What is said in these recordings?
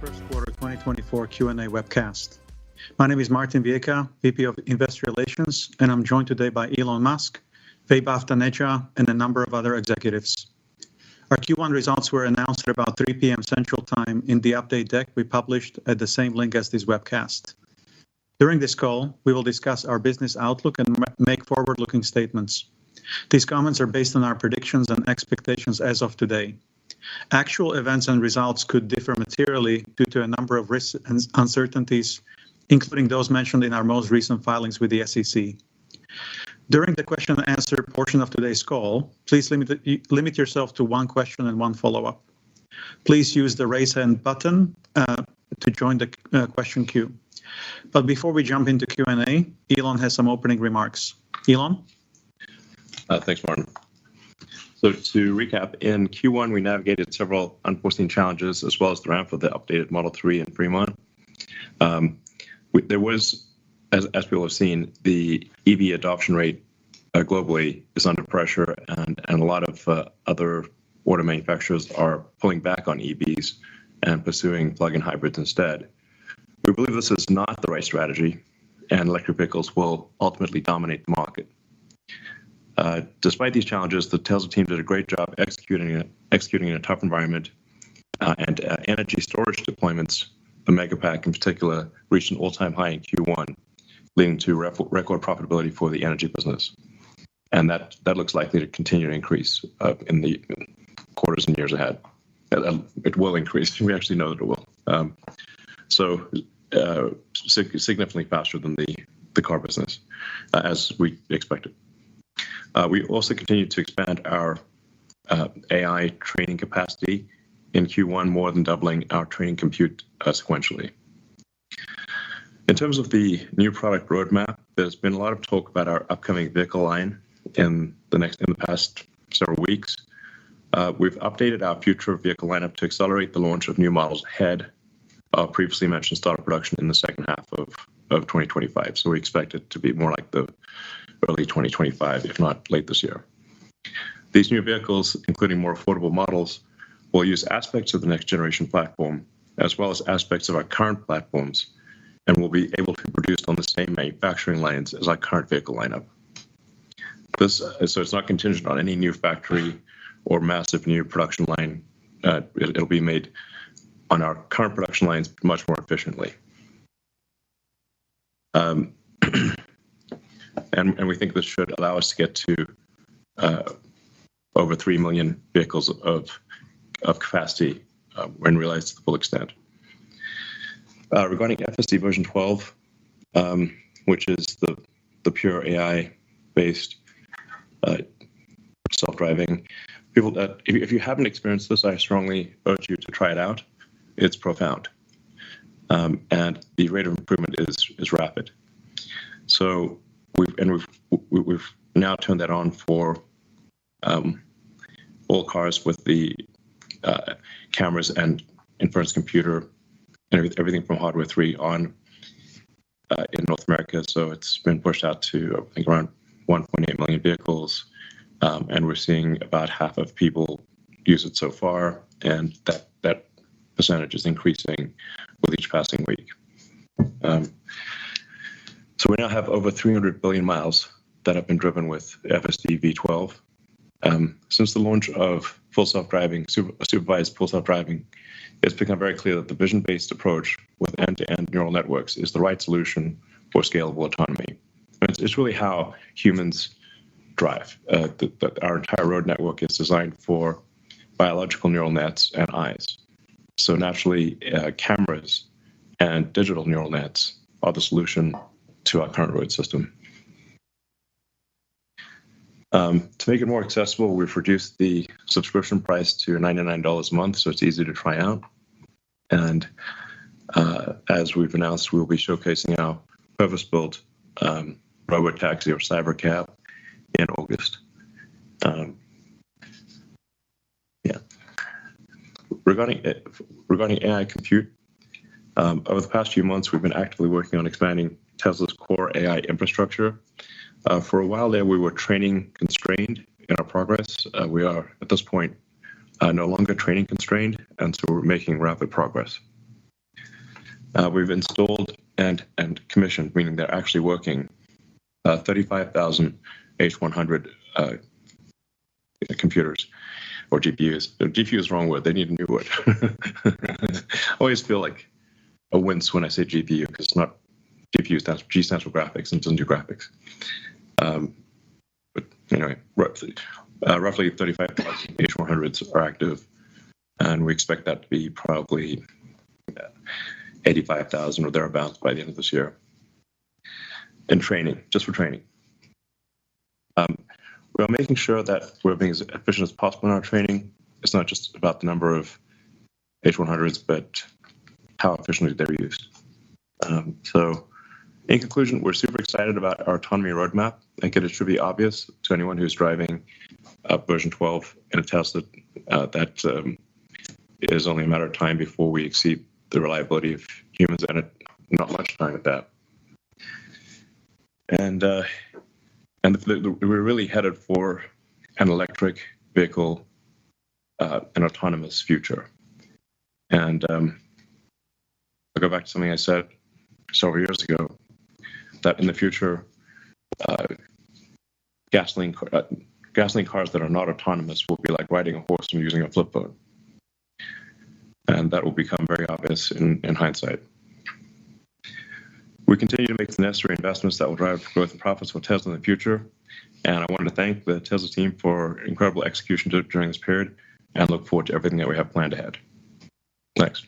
first quarter 2024 Q&A webcast. My name is Martin Viecha, VP of Investor Relations, and I'm joined today by Elon Musk, Vaibhav Taneja, and a number of other executives. Our Q1 results were announced at about 3 p.m. Central Time in the update deck we published at the same link as this webcast. During this call, we will discuss our business outlook and make forward-looking statements. These comments are based on our predictions and expectations as of today. Actual events and results could differ materially due to a number of risks and uncertainties, including those mentioned in our most recent filings with the SEC. During the question and answer portion of today's call, please limit yourself to one question and one follow-up. Please use the raise hand button to join the question queue. But before we jump into Q&A, Elon has some opening remarks. Elon? Thanks, Martin. So to recap, in Q1, we navigated several unforeseen challenges as well as the ramp for the updated Model 3 in Fremont. There was, as people have seen, the EV adoption rate globally is under pressure, and a lot of other auto manufacturers are pulling back on EVs and pursuing plug-in hybrids instead. We believe this is not the right strategy, and electric vehicles will ultimately dominate the market. Despite these challenges, the Tesla team did a great job executing in a tough environment, and energy storage deployments, the Megapack in particular, reached an all-time high in Q1, leading to record profitability for the energy business. And that looks likely to continue to increase in the quarters and years ahead. It will increase. We actually know that it will. Significantly faster than the car business, as we expected. We also continued to expand our AI training capacity in Q1, more than doubling our training compute sequentially. In terms of the new product roadmap, there's been a lot of talk about our upcoming vehicle line in the past several weeks. We've updated our future vehicle lineup to accelerate the launch of new models ahead of previously mentioned start of production in the second half of 2025. So we expect it to be more like the early 2025, if not late this year. These new vehicles, including more affordable models, will use aspects of the next generation platform, as well as aspects of our current platforms, and will be able to be produced on the same manufacturing lines as our current vehicle lineup. So it's not contingent on any new factory or massive new production line. It'll be made on our current production lines much more efficiently. And we think this should allow us to get to over 3 million vehicles of capacity when realized to the full extent. Regarding FSD version 12, which is the pure AI-based self-driving, people that if you haven't experienced this, I strongly urge you to try it out. It's profound, and the rate of improvement is rapid. So we've now turned that on for all cars with the cameras and inference computer and everything from hardware 3 on in North America. So it's been pushed out to, I think, around 1.8 million vehicles, and we're seeing about half of people use it so far, and that percentage is increasing with each passing week. So we now have over 300 billion miles that have been driven with FSD V12. Since the launch of full self-driving, supervised full self-driving, it's become very clear that the vision-based approach with end-to-end neural networks is the right solution for scalable autonomy. It's really how humans drive. Our entire road network is designed for biological neural nets and eyes. So naturally, cameras and digital neural nets are the solution to our current road system. To make it more accessible, we've reduced the subscription price to $99 a month, so it's easy to try out. And as we've announced, we'll be showcasing our purpose-built robotaxi or cybercab in August. Regarding AI compute, over the past few months, we've been actively working on expanding Tesla's core AI infrastructure. For a while there, we were training constrained in our progress. We are, at this point, no longer training constrained, and so we're making rapid progress. We've installed and commissioned, meaning they're actually working, 35,000 H100 computers or GPUs. GPU is the wrong word. They need a new word. I always feel like a wince when I say GPU because it's not GPU stands for G stands for graphics and doesn't do graphics. But anyway, roughly 35,000 H100s are active, and we expect that to be probably 85,000 or thereabouts by the end of this year. In training, just for training. We're making sure that we're being as efficient as possible in our training. It's not just about the number of H100s, but how efficiently they're used. So in conclusion, we're super excited about our autonomy roadmap. I think it should be obvious to anyone who's driving version 12 in a Tesla that it is only a matter of time before we exceed the reliability of humans, and not much time at that. And we're really headed for an electric vehicle, an autonomous future. And I'll go back to something I said several years ago, that in the future, gasoline cars that are not autonomous will be like riding a horse and using a flip phone. And that will become very obvious in hindsight. We continue to make the necessary investments that will drive growth and profits for Tesla in the future. And I wanted to thank the Tesla team for incredible execution during this period and look forward to everything that we have planned ahead. Thanks.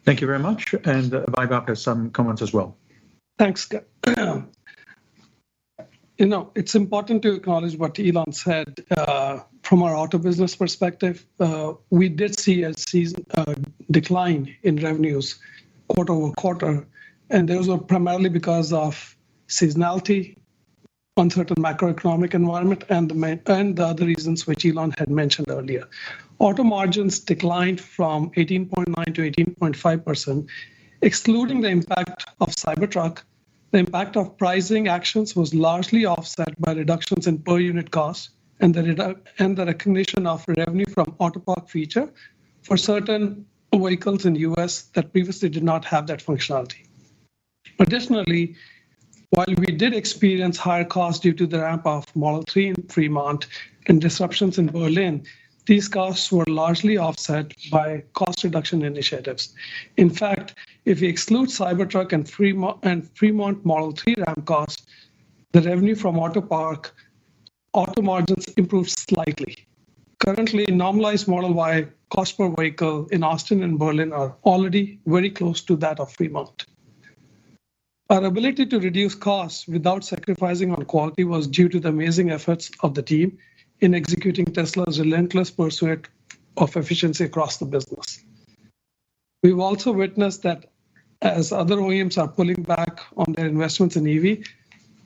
Thank you very much. And Vaibhav has some comments as well. Thanks. It's important to acknowledge what Elon said. From our auto business perspective, we did see a decline in revenues quarter over quarter. And those were primarily because of seasonality, uncertain macroeconomic environment, and the other reasons which Elon had mentioned earlier. Auto margins declined from 18.9 to 18.5%, excluding the impact of Cybertruck. The impact of pricing actions was largely offset by reductions in per unit cost and the recognition of revenue from Autopark feature for certain vehicles in the US that previously did not have that functionality. Additionally, while we did experience higher costs due to the ramp of Model 3 in Fremont and disruptions in Berlin, these costs were largely offset by cost reduction initiatives. In fact, if we exclude Cybertruck and Fremont Model 3 ramp costs, the revenue from Autopark auto margins improved slightly. Currently, normalized Model Y cost per vehicle in Austin and Berlin are already very close to that of Fremont. Our ability to reduce costs without sacrificing on quality was due to the amazing efforts of the team in executing Tesla's relentless pursuit of efficiency across the business. We've also witnessed that as other OEMs are pulling back on their investments in EV,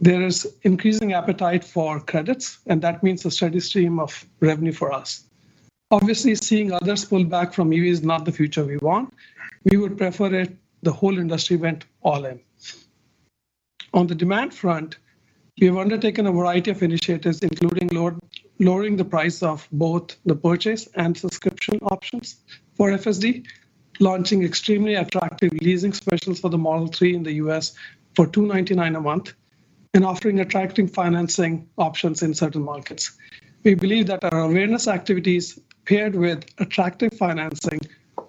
there is increasing appetite for credits, and that means a steady stream of revenue for us. Obviously, seeing others pull back from EV is not the future we want. We would prefer it the whole industry went all in. On the demand front, we have undertaken a variety of initiatives, including lowering the price of both the purchase and subscription options for FSD, launching extremely attractive leasing specials for the Model 3 in the US for $299 a month, and offering attractive financing options in certain markets. We believe that our awareness activities paired with attractive financing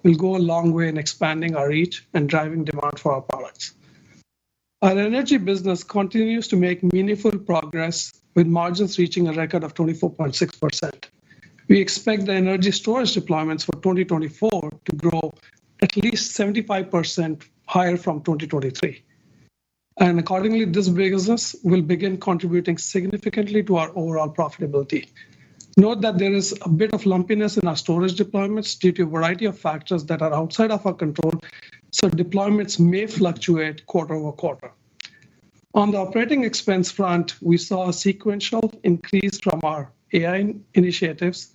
will go a long way in expanding our reach and driving demand for our products. Our energy business continues to make meaningful progress with margins reaching a record of 24.6%. We expect the energy storage deployments for 2024 to grow at least 75% higher from 2023. And accordingly, this business will begin contributing significantly to our overall profitability. Note that there is a bit of lumpiness in our storage deployments due to a variety of factors that are outside of our control, so deployments may fluctuate quarter over quarter. On the operating expense front, we saw a sequential increase from our AI initiatives,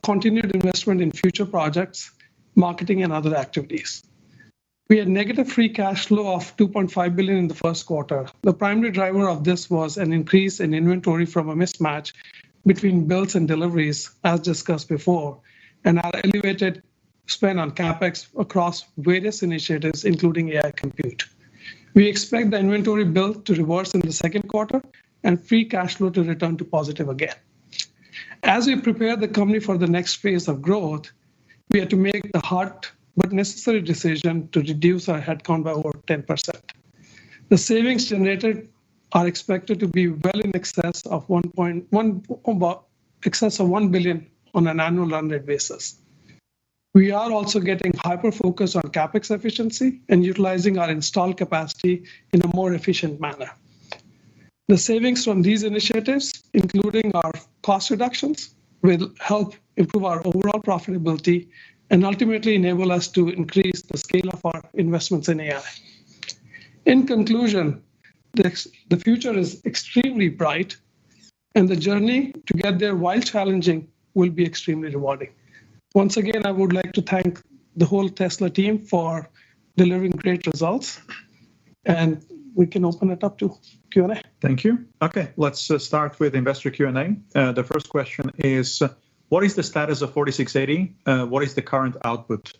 continued investment in future projects, marketing, and other activities. We had negative free cash flow of $2.5 billion in the first quarter. The primary driver of this was an increase in inventory from a mismatch between builds and deliveries, as discussed before, and our elevated spend on CapEx across various initiatives, including AI compute. We expect the inventory build to reverse in the second quarter and free cash flow to return to positive again. As we prepare the company for the next phase of growth, we had to make the hard but necessary decision to reduce our headcount by over 10%. The savings generated are expected to be well in excess of $1 billion on an annual run rate basis. We are also getting hyper-focused on CapEx efficiency and utilizing our installed capacity in a more efficient manner. The savings from these initiatives, including our cost reductions, will help improve our overall profitability and ultimately enable us to increase the scale of our investments in AI. In conclusion, the future is extremely bright, and the journey to get there, while challenging, will be extremely rewarding. Once again, I would like to thank the whole Tesla team for delivering great results, and we can open it up to Q&A. Thank you. Okay, let's start with investor Q&A. The first question is, what is the status of 4680? What is the current output?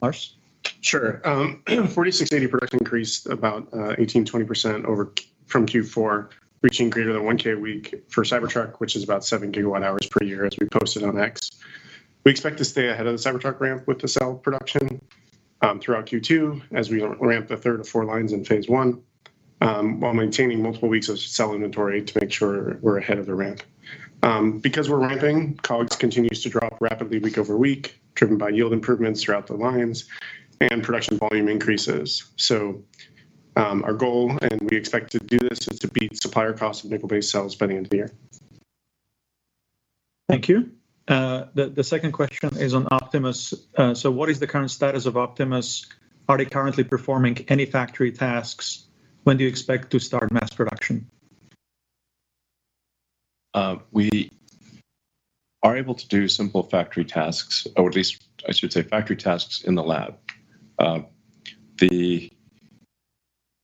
Lars? Sure. 4680 production increased about 18-20% from Q4, reaching greater than 1K a week for Cybertruck, which is about 7 gigawatt hours per year, as we posted on X. We expect to stay ahead of the Cybertruck ramp with the cell production throughout Q2 as we ramp the third of 4 lines in phase 1, while maintaining multiple weeks of cell inventory to make sure we're ahead of the ramp. Because we're ramping, COGS continues to drop rapidly week over week, driven by yield improvements throughout the lines and production volume increases. So our goal, and we expect to do this, is to beat supplier costs of nickel-based cells by the end of the year. Thank you. The second question is on Optimus. So what is the current status of Optimus? Are they currently performing any factory tasks? When do you expect to start mass production? We are able to do simple factory tasks, or at least I should say factory tasks in the lab.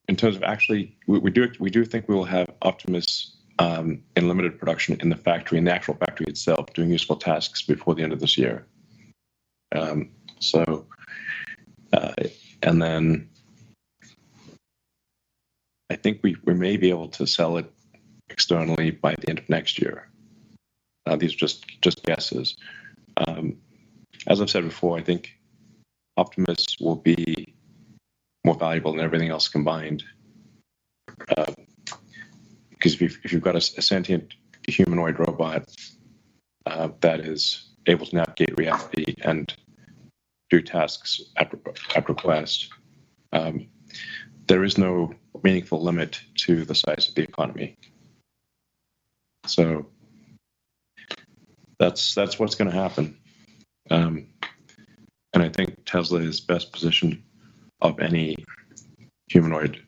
In terms of actually, we do think we will have Optimus in limited production in the factory, in the actual factory itself, doing useful tasks before the end of this year. And then I think we may be able to sell it externally by the end of next year. These are just guesses. As I've said before, I think Optimus will be more valuable than everything else combined. Because if you've got a sentient humanoid robot that is able to navigate reality and do tasks at request, there is no meaningful limit to the size of the economy. So that's what's going to happen. And I think Tesla is best positioned of any humanoid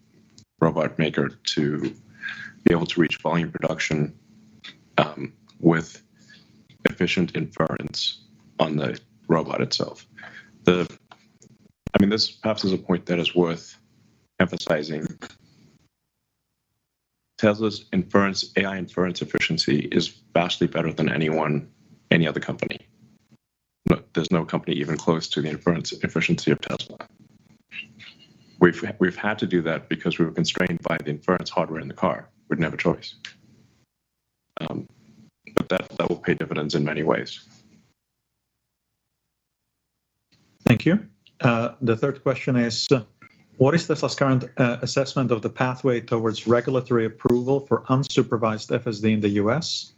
robot maker to be able to reach volume production with efficient inference on the robot itself. This perhaps is a point that is worth emphasizing. Tesla's AI inference efficiency is vastly better than any other company. There's no company even close to the inference efficiency of Tesla. We've had to do that because we were constrained by the inference hardware in the car. We didn't have a choice. But that will pay dividends in many ways. Thank you. The third question is, what is Tesla's current assessment of the pathway towards regulatory approval for unsupervised FSD in the US?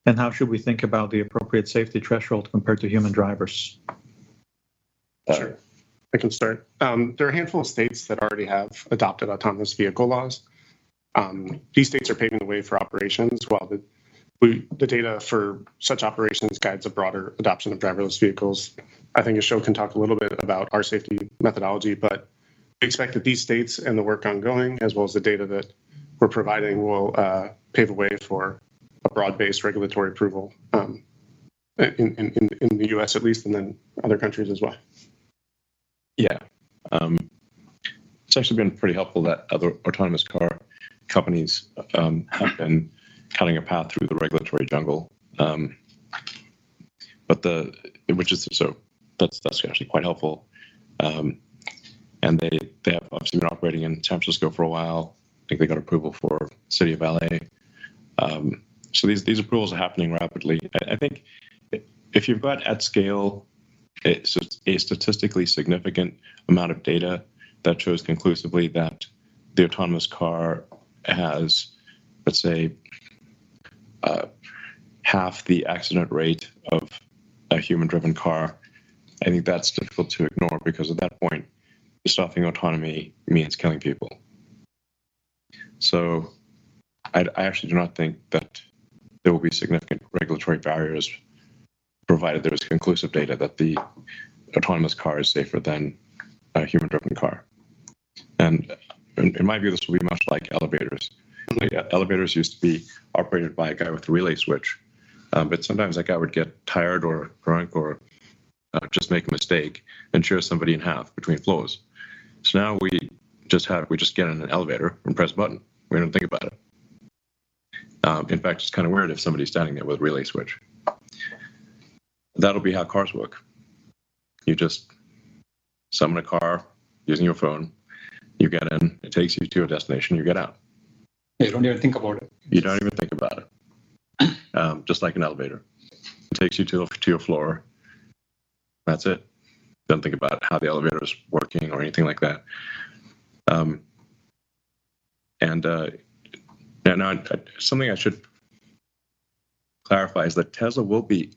And how should we think about the appropriate safety threshold compared to human drivers? Sure. I can start. There are a handful of states that already have adopted autonomous vehicle laws. These states are paving the way for operations, while the data for such operations guides a broader adoption of driverless vehicles. I think Ashok can talk a little bit about our safety methodology, but we expect that these states and the work ongoing, as well as the data that we're providing, will pave the way for a broad-based regulatory approval in the US at least, and then other countries as well. Yeah. It's actually been pretty helpful that other autonomous car companies have been cutting a path through the regulatory jungle. that's actually quite helpful. And they have obviously been operating in San Francisco for a while. I think they got approval for City of LA. So these approvals are happening rapidly. I think if you've got at scale a statistically significant amount of data that shows conclusively that the autonomous car has, let's say, half the accident rate of a human-driven car, I think that's difficult to ignore, because at that point, stopping autonomy means killing people. So I actually do not think that there will be significant regulatory barriers, provided there is conclusive data that the autonomous car is safer than a human-driven car. And in my view, this will be much like elevators. Like, elevators used to be operated by a guy with a relay switch, but sometimes that guy would get tired or drunk or just make a mistake and shear somebody in half between floors. So now we just get in an elevator and press a button. We don't think about it. In fact, it's kind of weird if somebody's standing there with a relay switch. That'll be how cars work. You just summon a car using your phone. You get in, it takes you to a destination, you get out. You don't even think about it. You don't even think about it. Just like an elevator. It takes you to your floor. That's it. Don't think about how the elevator is working or anything like that. Now, something I should clarify is that Tesla will be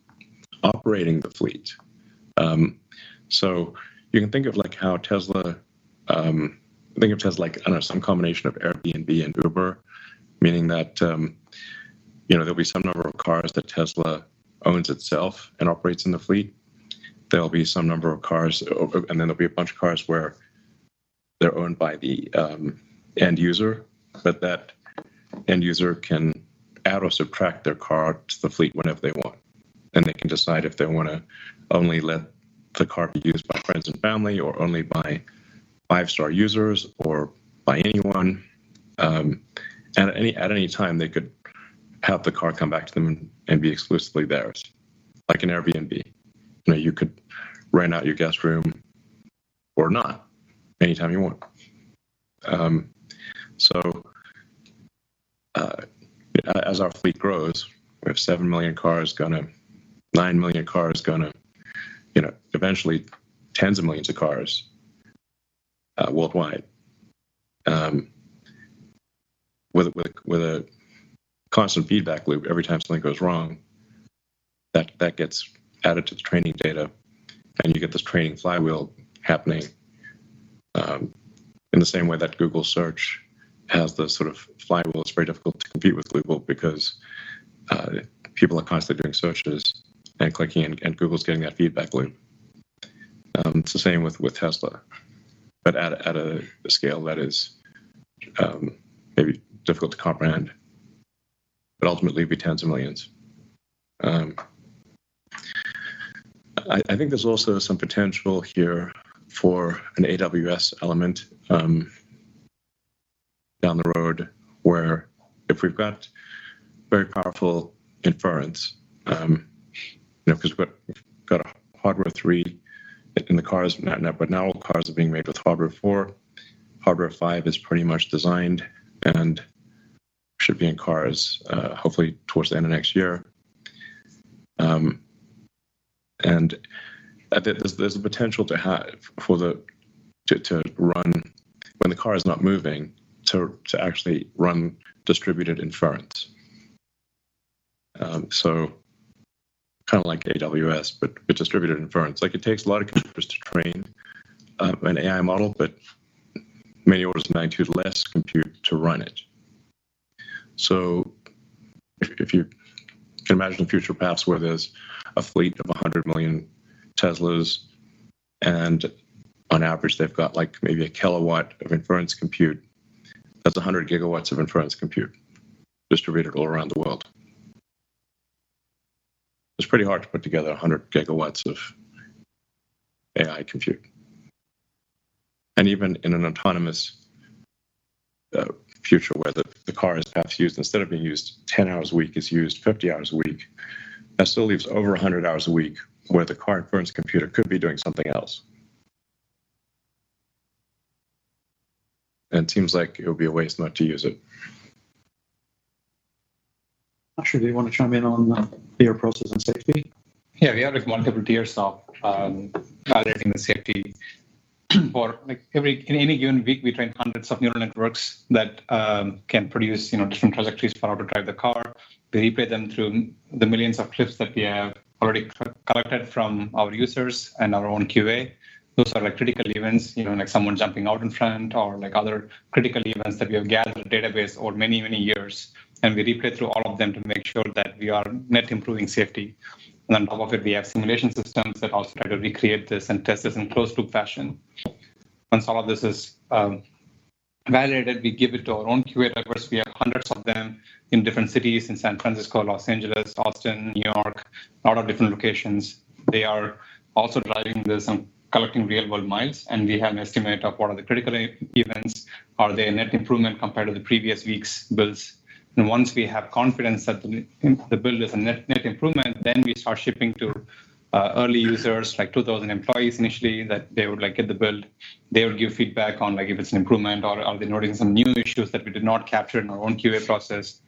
operating the fleet. So you can think of like how Tesla, think of Tesla like, I don't know, some combination of Airbnb and Uber, meaning that, there'll be some number of cars that Tesla owns itself and operates in the fleet. There'll be some number of cars, and then there'll be a bunch of cars where they're owned by the end user, but that end user can add or subtract their car to the fleet whenever they want. And they can decide if they want to only let the car be used by friends and family, or only by 5-star users, or by anyone. And at any time, they could have the car come back to them and be exclusively theirs, like an Airbnb. You could rent out your guest room or not anytime you want. As our fleet grows, we have 7 million cars, 9 million cars, eventually tens of millions of cars worldwide. With a constant feedback loop, every time something goes wrong, that gets added to the training data, and you get this training flywheel happening in the same way that Google search has the sort of flywheel. It's very difficult to compete with Google because people are constantly doing searches and clicking, and Google's getting that feedback loop. It's the same with Tesla, but at a scale that is maybe difficult to comprehend, but ultimately be tens of millions. I think there's also some potential here for an AWS element down the road, where if we've got very powerful inference, because we've got a hardware 3 in the cars, but now all cars are being made with hardware 4. Hardware 5 is pretty much designed and should be in cars hopefully towards the end of next year. And there's a potential to run, when the car is not moving, to actually run distributed inference. So kind of like AWS, but distributed inference. Like, it takes a lot of computers to train an AI model, but many orders of magnitude less compute to run it. So if you can imagine future paths where there's a fleet of 100 million Teslas, and on average they've got like maybe a kilowatt of inference compute, that's 100 gigawatts of inference compute distributed all around the world. It's pretty hard to put together 100 gigawatts of AI compute. And even in an autonomous future where the car is perhaps used, instead of being used 10 hours a week, is used 50 hours a week, that still leaves over 100 hours a week where the car inference computer could be doing something else. And it seems like it would be a waste not to use it. Asher, do you want to chime in on peer process and safety? Yeah, we have like multiple tiers of validating the safety. For like in any given week, we train hundreds of neural networks that can produce different trajectories for how to drive the car. We replay them through the millions of clips that we have already collected from our users and our own QA. Those are like critical events, like someone jumping out in front, or like other critical events that we have gathered in a database over many, many years. And we replay through all of them to make sure that we are net improving safety. And on top of it, we have simulation systems that also try to recreate this and test this in closed loop fashion. Once all of this is validated, we give it to our own QA drivers. We have hundreds of them in different cities, in San Francisco, Los Angeles, Austin, New York, a lot of different locations. They are also driving this and collecting real world miles, and we have an estimate of what are the critical events, are they a net improvement compared to the previous week's builds. And once we have confidence that the build is a net improvement, then we start shipping to early users, like 2,000 employees initially, that they would like get the build. They would give feedback on like if it's an improvement, or are they noticing some new issues that we did not capture in our own QA process.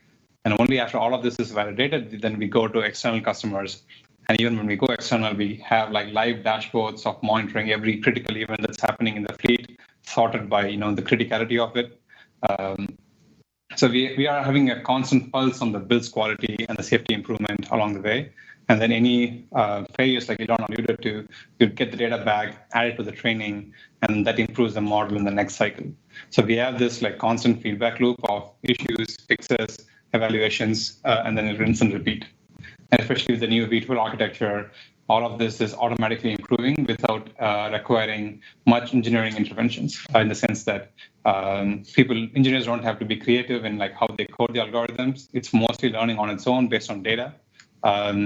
And only after all of this is validated, then we go to external customers. And even when we go external, we have like live dashboards of monitoring every critical event that's happening in the fleet, sorted by the criticality of it. So we are having a constant pulse on the build's quality and the safety improvement along the way. And then any failures, like Elon alluded to, you get the data back, add it to the training, and that improves the model in the next cycle. So we have this like constant feedback loop of issues, fixes, evaluations, and then rinse and repeat. And especially with the new V2 architecture, all of this is automatically improving without requiring much engineering interventions, in the sense that engineers don't have to be creative in like how they code the algorithms. It's mostly learning on its own based on data.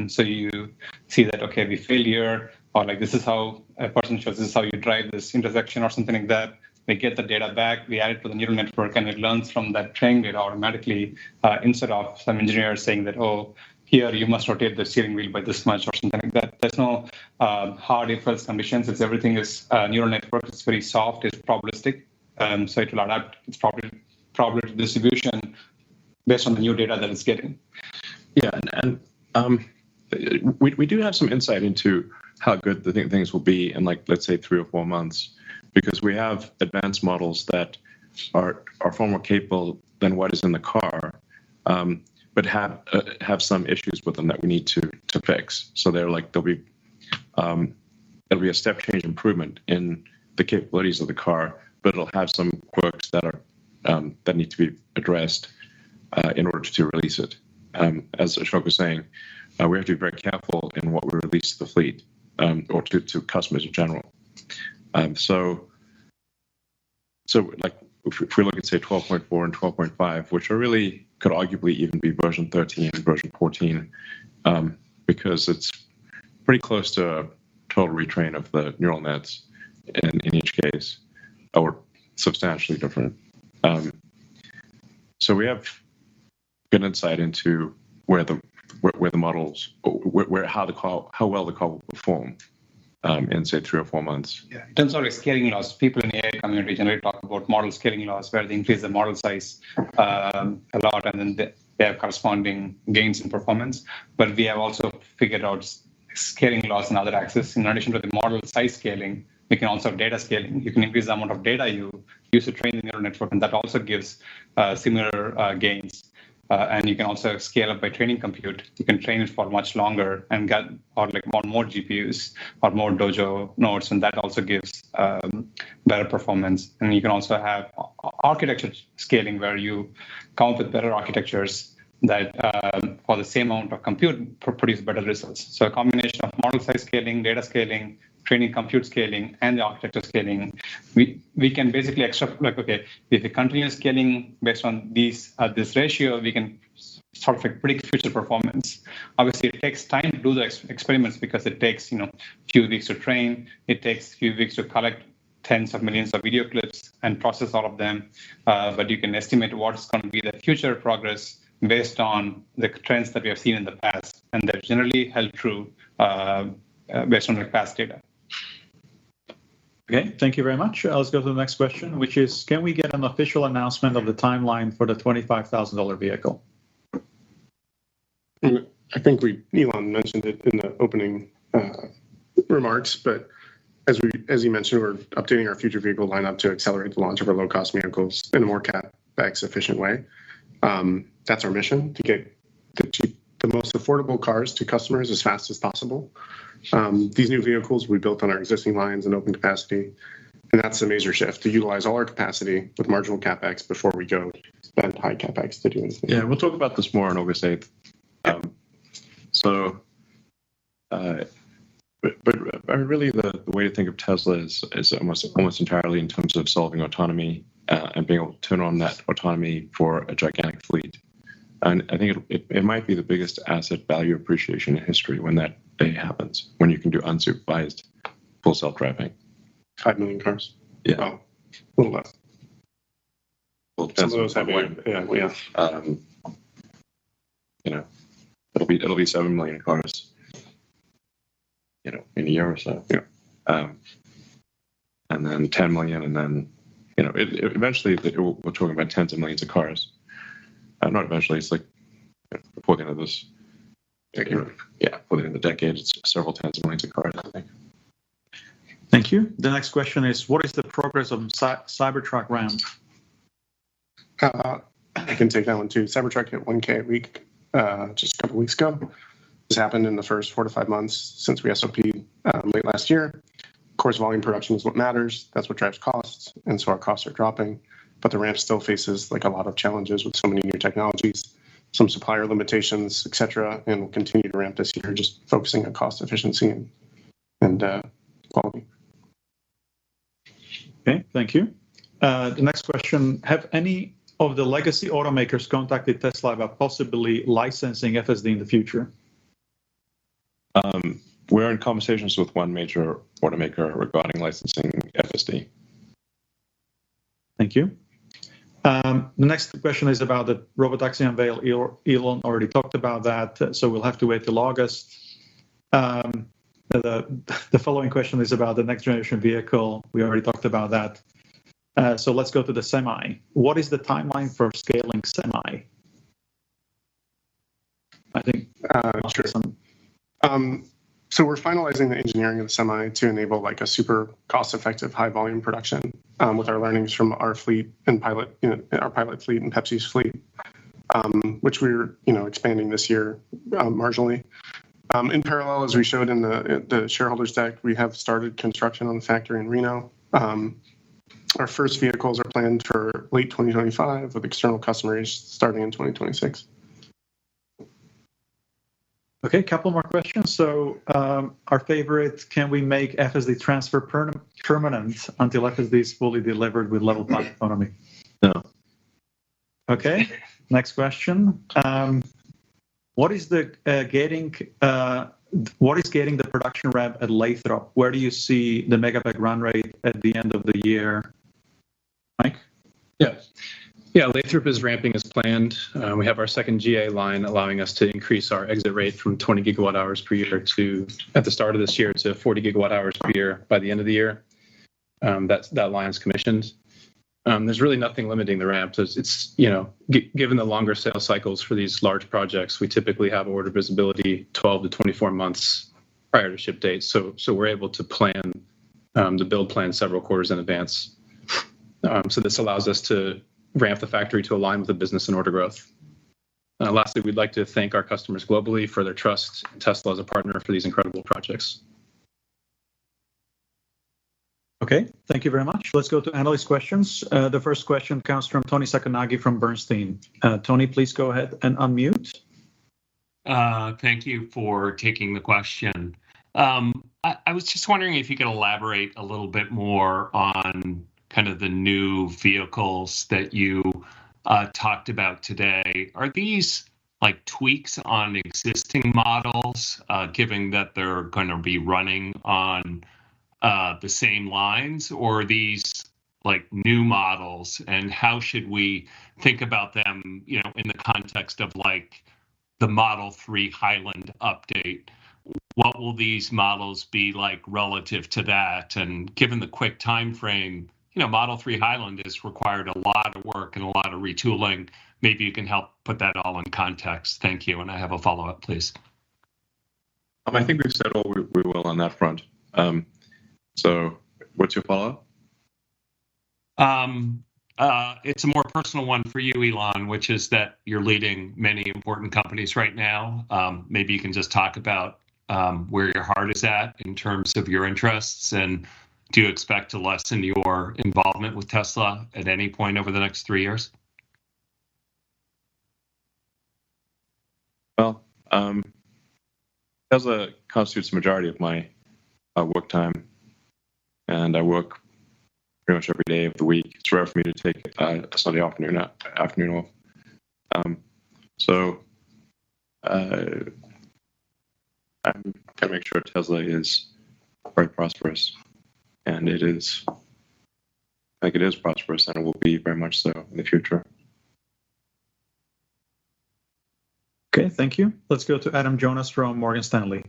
So you see that, okay, we failed here, or like this is how a person shows, this is how you drive this intersection or something like that. We get the data back, we add it to the neural network, and it learns from that training data automatically, instead of some engineers saying that, oh, here you must rotate the steering wheel by this much or something like that. There's no hard if-else conditions. Everything is neural network. It's very soft. It's probabilistic. So it will adapt its probability distribution based on the new data that it's getting. Yeah, and we do have some insight into how good the things will be in, like, let's say 3 or 4 months, because we have advanced models that are far more capable than what is in the car. But have some issues with them that we need to fix. So there'll be a step change improvement in the capabilities of the car, but it'll have some quirks that are that need to be addressed in order to release it. As Ashok was saying, we have to be very careful in what we release to the fleet, or to customers in general. So like if we look at say 12.4 and 12.5, which are really could arguably even be version 13 and version 14, because it's pretty close to a total retrain of the neural nets in each case, or substantially different. So we have good insight into where the models, how well the car will perform in say 3 or 4 months. Yeah. In terms of like scaling laws, people in the AI community generally talk about model scaling laws, where they increase the model size a lot, and then they have corresponding gains in performance. But we have also figured out scaling laws in other axes. In addition to the model size scaling, we can also have data scaling. You can increase the amount of data you use to train the neural network, and that also gives similar gains. And you can also scale up by training compute. You can train it for much longer and get more GPUs or more Dojo nodes, and that also gives better performance. And you can also have architecture scaling, where you come up with better architectures that for the same amount of compute produce better results. So a combination of model size scaling, data scaling, training compute scaling, and the architecture scaling, we can basically extrapolate, okay, if we continue scaling based on this ratio, we can sort of like predict future performance. Obviously, it takes time to do the experiments, because it takes few weeks to train. It takes few weeks to collect tens of millions of video clips and process all of them. But you can estimate what's going to be the future progress based on the trends that we have seen in the past, and they've generally held true based on the past data. Okay, thank you very much. Let's go to the next question, which is, can we get an official announcement of the timeline for the $25,000 vehicle? I think Elon mentioned it in the opening remarks, but as you mentioned, we're updating our future vehicle lineup to accelerate the launch of our low-cost vehicles in a more CapEx efficient way. That's our mission, to get the most affordable cars to customers as fast as possible. These new vehicles we built on our existing lines and open capacity, and that's a major shift, to utilize all our capacity with marginal CapEx before we go spend high CapEx to do anything. Yeah, we'll talk about this more on August 8th. But really, the way to think of Tesla is almost entirely in terms of solving autonomy and being able to turn on that autonomy for a gigantic fleet. And I think it might be the biggest asset value appreciation in history when that day happens, when you can do unsupervised full self-driving. 5 million cars. Yeah. Oh, a little less. Well, Some of those have, yeah. It'll be 7 million cars, in a year or so. Yeah. And then 10 million, and then, eventually we're talking about tens of millions of cars. Not eventually, it's like before the end of this decade. Yeah, before the end of the decade, it's several tens of millions of cars, I think. Thank you. The next question is, what is the progress of Cybertruck ramp? I can take that one too. Cybertruck hit 1K a week just a couple weeks ago. This happened in the first 4 to 5 months since we SOP'd late last year. Of course, volume production is what matters. That's what drives costs, and so our costs are dropping. But the ramp still faces a lot of challenges with so many new technologies, some supplier limitations, et cetera, and we'll continue to ramp this year, just focusing on cost efficiency and quality. Okay, thank you. The next question, have any of the legacy automakers contacted Tesla about possibly licensing FSD in the future? We're in conversations with one major automaker regarding licensing FSD. Thank you. The next question is about the robotaxi unveil. Elon already talked about that, so we'll have to wait till August. The following question is about the next generation vehicle. We already talked about that. So let's go to the Semi. What is the timeline for scaling Semi? I think. Sure. So we're finalizing the engineering of the Semi to enable a super cost-effective, high-volume production with our learnings from our fleet and our pilot fleet and Pepsi's fleet, which we're expanding this year marginally. In parallel, as we showed in the shareholders deck, we have started construction on the factory in Reno. Our first vehicles are planned for late 2025 with external customers starting in 2026. Okay, a couple more questions. So our favorite, can we make FSD transfer permanent until FSD is fully delivered with level 5 autonomy? No. Okay, next question. What is gating the production ramp at Lathrop? Where do you see the megapack run rate at the end of the year? Mike? Yeah, Lathrop is ramping as planned. We have our second GA line allowing us to increase our exit rate from 20 gigawatt hours per year at the start of this year to 40 gigawatt hours per year by the end of the year. That line is commissioned. There's really nothing limiting the ramp. It's given the longer sales cycles for these large projects, we typically have order visibility 12 to 24 months prior to ship date. So we're able to plan the build plan several quarters in advance. So this allows us to ramp the factory to align with the business and order growth. Lastly, we'd like to thank our customers globally for their trust in Tesla as a partner for these incredible projects. Okay, thank you very much. Let's go to analyst questions. The first question comes from Tony Sacconaghi from Bernstein. Tony, please go ahead and unmute. Thank you for taking the question. I was just wondering if you could elaborate a little bit more on kind of the new vehicles that you talked about today. Are these like tweaks on existing models, given that they're going to be running on the same lines, or are these like new models, and how should we think about them, in the context of like the Model 3 Highland update, what will these models be like relative to that? And given the quick time frame, Model 3 Highland has required a lot of work and a lot of retooling. Maybe you can help put that all in context. Thank you. And I have a follow-up, please. I think we've said all we will on that front. So what's your follow-up? It's a more personal one for you, Elon, which is that you're leading many important companies right now. Maybe you can just talk about where your heart is at in terms of your interests, and do you expect to lessen your involvement with Tesla at any point over the next 3 years? Well, Tesla constitutes the majority of my work time, and I work pretty much every day of the week. It's rare for me to take a Sunday afternoon off. So I'm going to make sure Tesla is very prosperous, and I think it is prosperous, and it will be very much so in the future. Okay, thank you. Let's go to Adam Jonas from Morgan Stanley.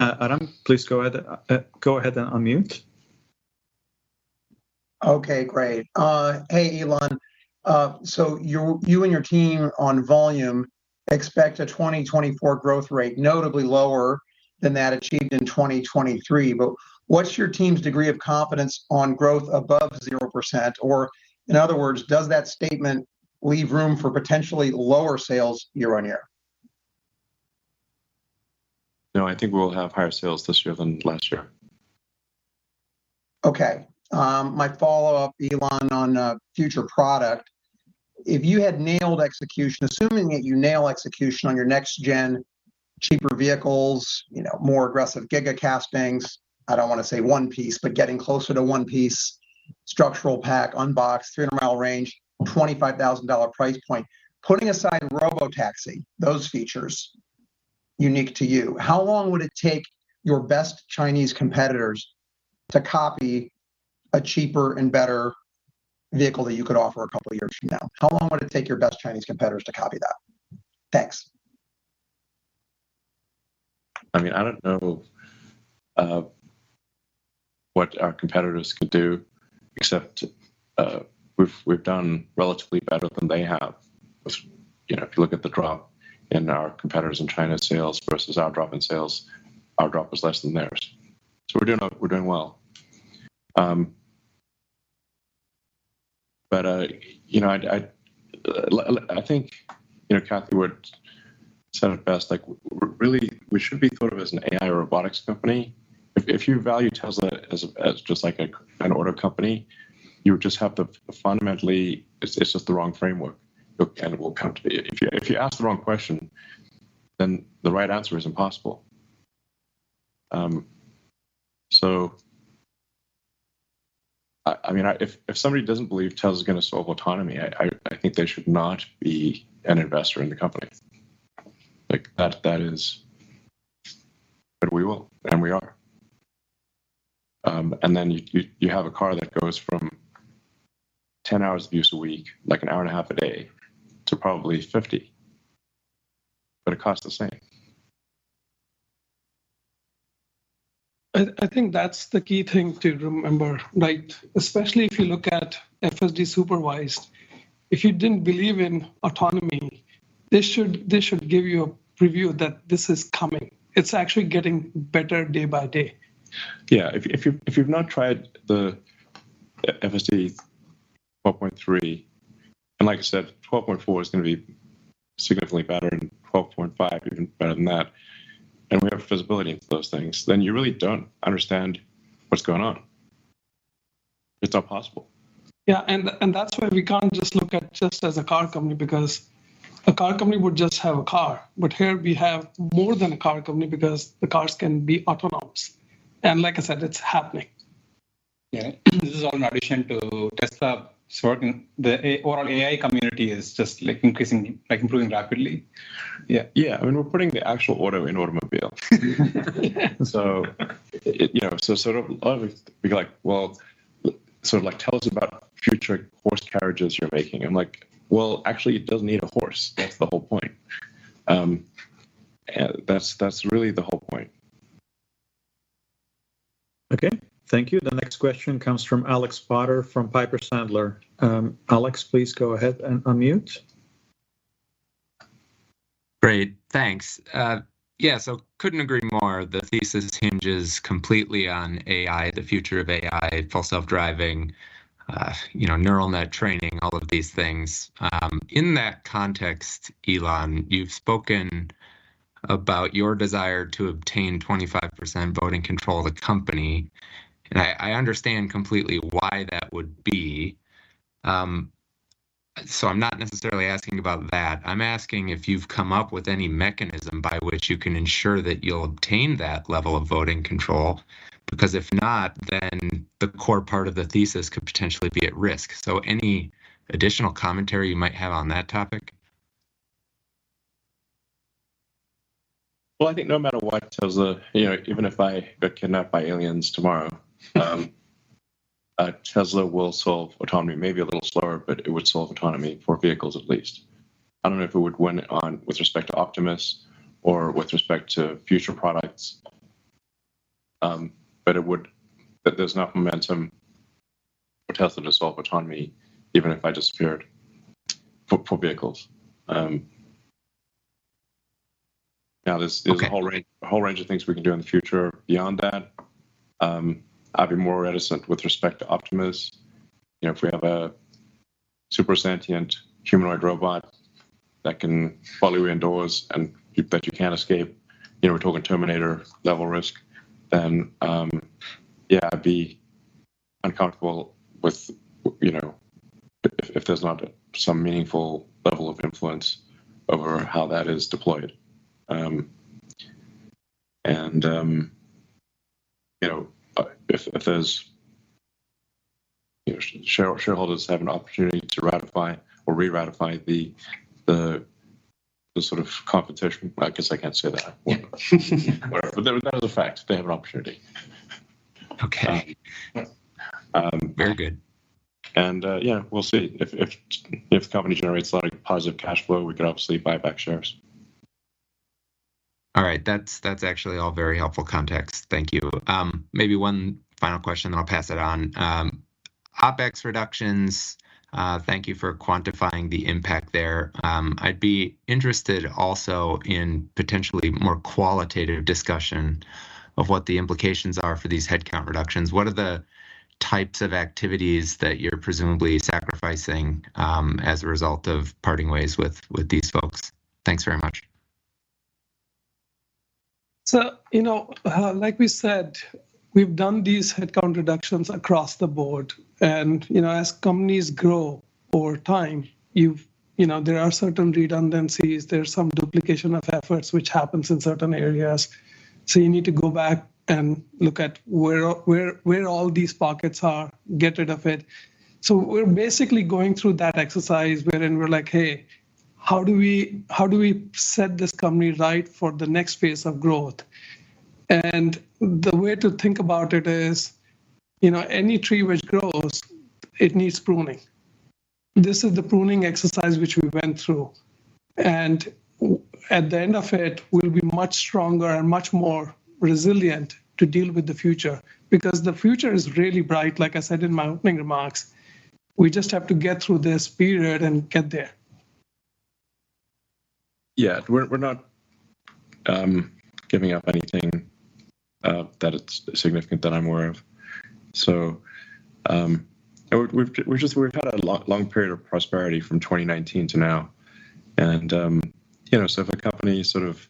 Adam, please go ahead and unmute. Okay, great. Hey, Elon. So you and your team on volume expect a 2024 growth rate notably lower than that achieved in 2023. But what's your team's degree of confidence on growth above 0%? Or in other words, does that statement leave room for potentially lower sales year on year? No, I think we'll have higher sales this year than last year. Okay. My follow-up, Elon, on future product. If you had nailed execution, assuming that you nail execution on your next-gen cheaper vehicles, more aggressive giga castings, I don't want to say one piece, but getting closer to one piece, structural pack, unboxed, 300-mile range, $25,000 price point, putting aside robotaxi, those features unique to you, how long would it take your best Chinese competitors to copy a cheaper and better vehicle that you could offer a couple of years from now? How long would it take your best Chinese competitors to copy that? Thanks. I mean, I don't know what our competitors could do, except we've done relatively better than they have. If you look at the drop in our competitors in China's sales versus our drop in sales, our drop was less than theirs. So we're doing well. But I think Kathy Wood said it best. Like, really, we should be thought of as an AI or robotics company. If you value Tesla as just like an auto company, you just have to fundamentally. It's just the wrong framework. And it will come to if you ask the wrong question, then the right answer is impossible. So. I mean, if somebody doesn't believe Tesla's going to solve autonomy, I think they should not be an investor in the company. Like that is, but we will, and we are. And then you have a car that goes from 10 hours of use a week, like an hour and a half a day, to probably 50, but it costs the same. I think that's the key thing to remember, right? Especially if you look at FSD supervised. If you didn't believe in autonomy, they should give you a preview that this is coming. It's actually getting better day by day. Yeah, if you've not tried the FSD 12.3, and like I said, 12.4 is going to be significantly better, and 12.5 even better than that, and we have visibility into those things, then you really don't understand what's going on. It's not possible. Yeah, and that's why we can't just look at just as a car company, because a car company would just have a car. But here we have more than a car company because the cars can be autonomous. And like I said, it's happening. Yeah, this is all in addition to Tesla. Working, the overall AI community is just like improving rapidly. Yeah. Yeah, I mean, we're putting the actual auto in automobile. So, so sort of a lot of we like, well, sort of like, tell us about future horse carriages you're making. I'm like, well, actually, it doesn't need a horse. That's the whole point. that's really the whole point. Okay, thank you. The next question comes from Alex Potter from Piper Sandler. Alex, please go ahead and unmute. Great, thanks. Yeah, so couldn't agree more. The thesis hinges completely on AI, the future of AI, full self-driving, neural net training, all of these things. In that context, Elon, you've spoken about your desire to obtain 25% voting control of the company, and I understand completely why that would be. So I'm not necessarily asking about that. I'm asking if you've come up with any mechanism by which you can ensure that you'll obtain that level of voting control, because if not, then the core part of the thesis could potentially be at risk. So any additional commentary you might have on that topic? Well, I think no matter what, Tesla, even if I got kidnapped by aliens tomorrow, Tesla will solve autonomy, maybe a little slower, but it would solve autonomy for vehicles at least. I don't know if it would win on with respect to Optimus or with respect to future products, but it would. But there's enough momentum for Tesla to solve autonomy, even if I disappeared for vehicles. Now, there's Okay. a whole range of things we can do in the future beyond that. I'd be more reticent with respect to Optimus. If we have a super sentient humanoid robot that can follow you indoors and that you can't escape, we're talking Terminator level risk, then I'd be uncomfortable with, if there's not some meaningful level of influence over how that is deployed. If there's shareholders have an opportunity to ratify or re-ratify the sort of competition, I guess I can't say that. But that is a fact. They have an opportunity. Okay. Very good. And we'll see. If the company generates a lot of positive cash flow, we could obviously buy back shares. All right, that's actually all very helpful context. Thank you. Maybe one final question, then I'll pass it on. OpEx reductions, thank you for quantifying the impact there. I'd be interested also in potentially more qualitative discussion of what the implications are for these headcount reductions. What are the types of activities that you're presumably sacrificing as a result of parting ways with these folks? Thanks very much. So, like we said, we've done these headcount reductions across the board. And, as companies grow over time, there are certain redundancies, there's some duplication of efforts which happens in certain areas. So you need to go back and look at where all these pockets are, get rid of it. So we're basically going through that exercise wherein we're like, hey, how do we set this company right for the next phase of growth? And the way to think about it is, any tree which grows, it needs pruning. This is the pruning exercise which we went through. And at the end of it, we'll be much stronger and much more resilient to deal with the future, because the future is really bright. Like I said in my opening remarks, we just have to get through this period and get there. Yeah, we're not giving up anything that it's significant that I'm aware of. So we've had a long period of prosperity from 2019 to now, and so if a company sort of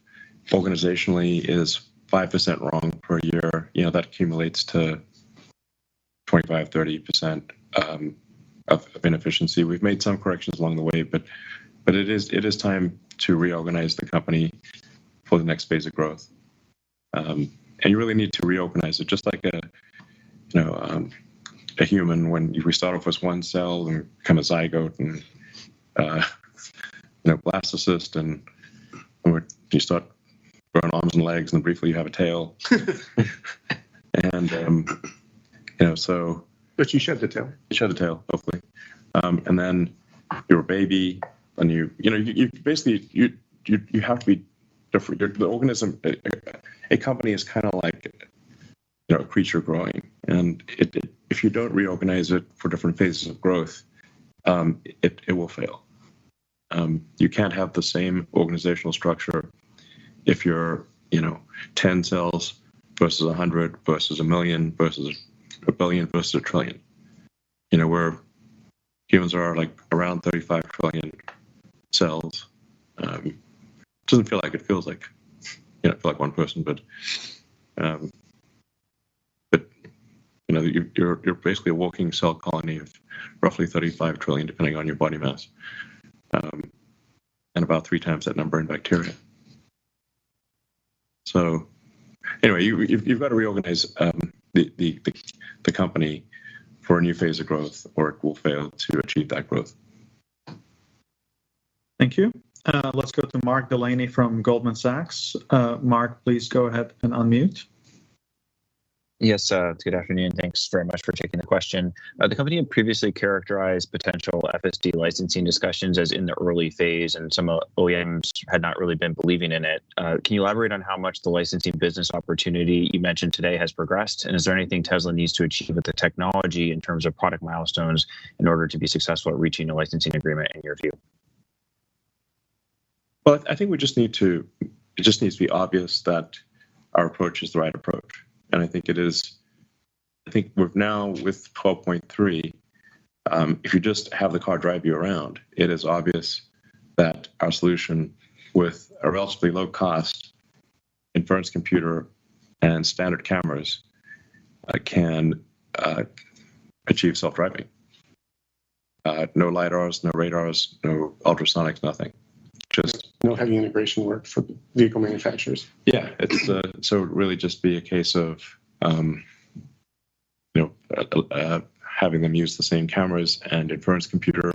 organizationally is 5% wrong per year, that accumulates to 25-30% of inefficiency. We've made some corrections along the way, but it is time to reorganize the company for the next phase of growth. And you really need to reorganize it, just like a human. When we start off as one cell and become a zygote and blastocyst, and you start growing arms and legs, and briefly you have a tail. And so. But you shed the tail. You shed the tail, hopefully, and then you're a baby. And you basically have to be the organism. A company is kind of like a creature growing, and if you don't reorganize it for different phases of growth, it will fail. You can't have the same organizational structure if you're 10 cells versus 100 versus a million versus a billion versus a trillion. Where humans are like around 35 trillion cells. It doesn't feel like it feels like feel like one person, but you're basically a walking cell colony of roughly 35 trillion, depending on your body mass, and about 3 times that number in bacteria. So anyway, you've got to reorganize the company for a new phase of growth, or it will fail to achieve that growth. Thank you. Let's go to Mark Delaney from Goldman Sachs. Mark, please go ahead and unmute. Yes, good afternoon. Thanks very much for taking the question. The company had previously characterized potential FSD licensing discussions as in the early phase, and some OEMs had not really been believing in it. Can you elaborate on how much the licensing business opportunity you mentioned today has progressed? And is there anything Tesla needs to achieve with the technology in terms of product milestones in order to be successful at reaching a licensing agreement, in your view? Well, I think it just needs to be obvious that our approach is the right approach. And I think it is. I think we're now with 12.3. If you just have the car drive you around, it is obvious that our solution, with a relatively low cost inference computer and standard cameras, can achieve self-driving. No LiDARs, no radars, no ultrasonics, nothing. Just no heavy integration work for vehicle manufacturers. Yeah, it's so it really just be a case of having them use the same cameras and inference computer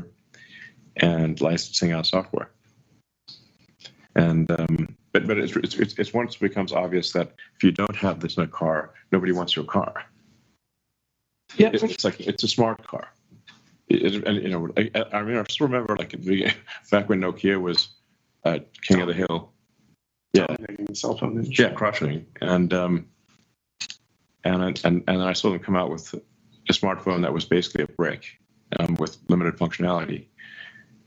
and licensing out software. And but it's once it becomes obvious that if you don't have this in a car, nobody wants your car. Yeah, it's like it's a smart car. I still remember back when Nokia was king of the hill. Yeah, the cell phone industry. Yeah, crushing. And I saw them come out with a smartphone that was basically a brick with limited functionality.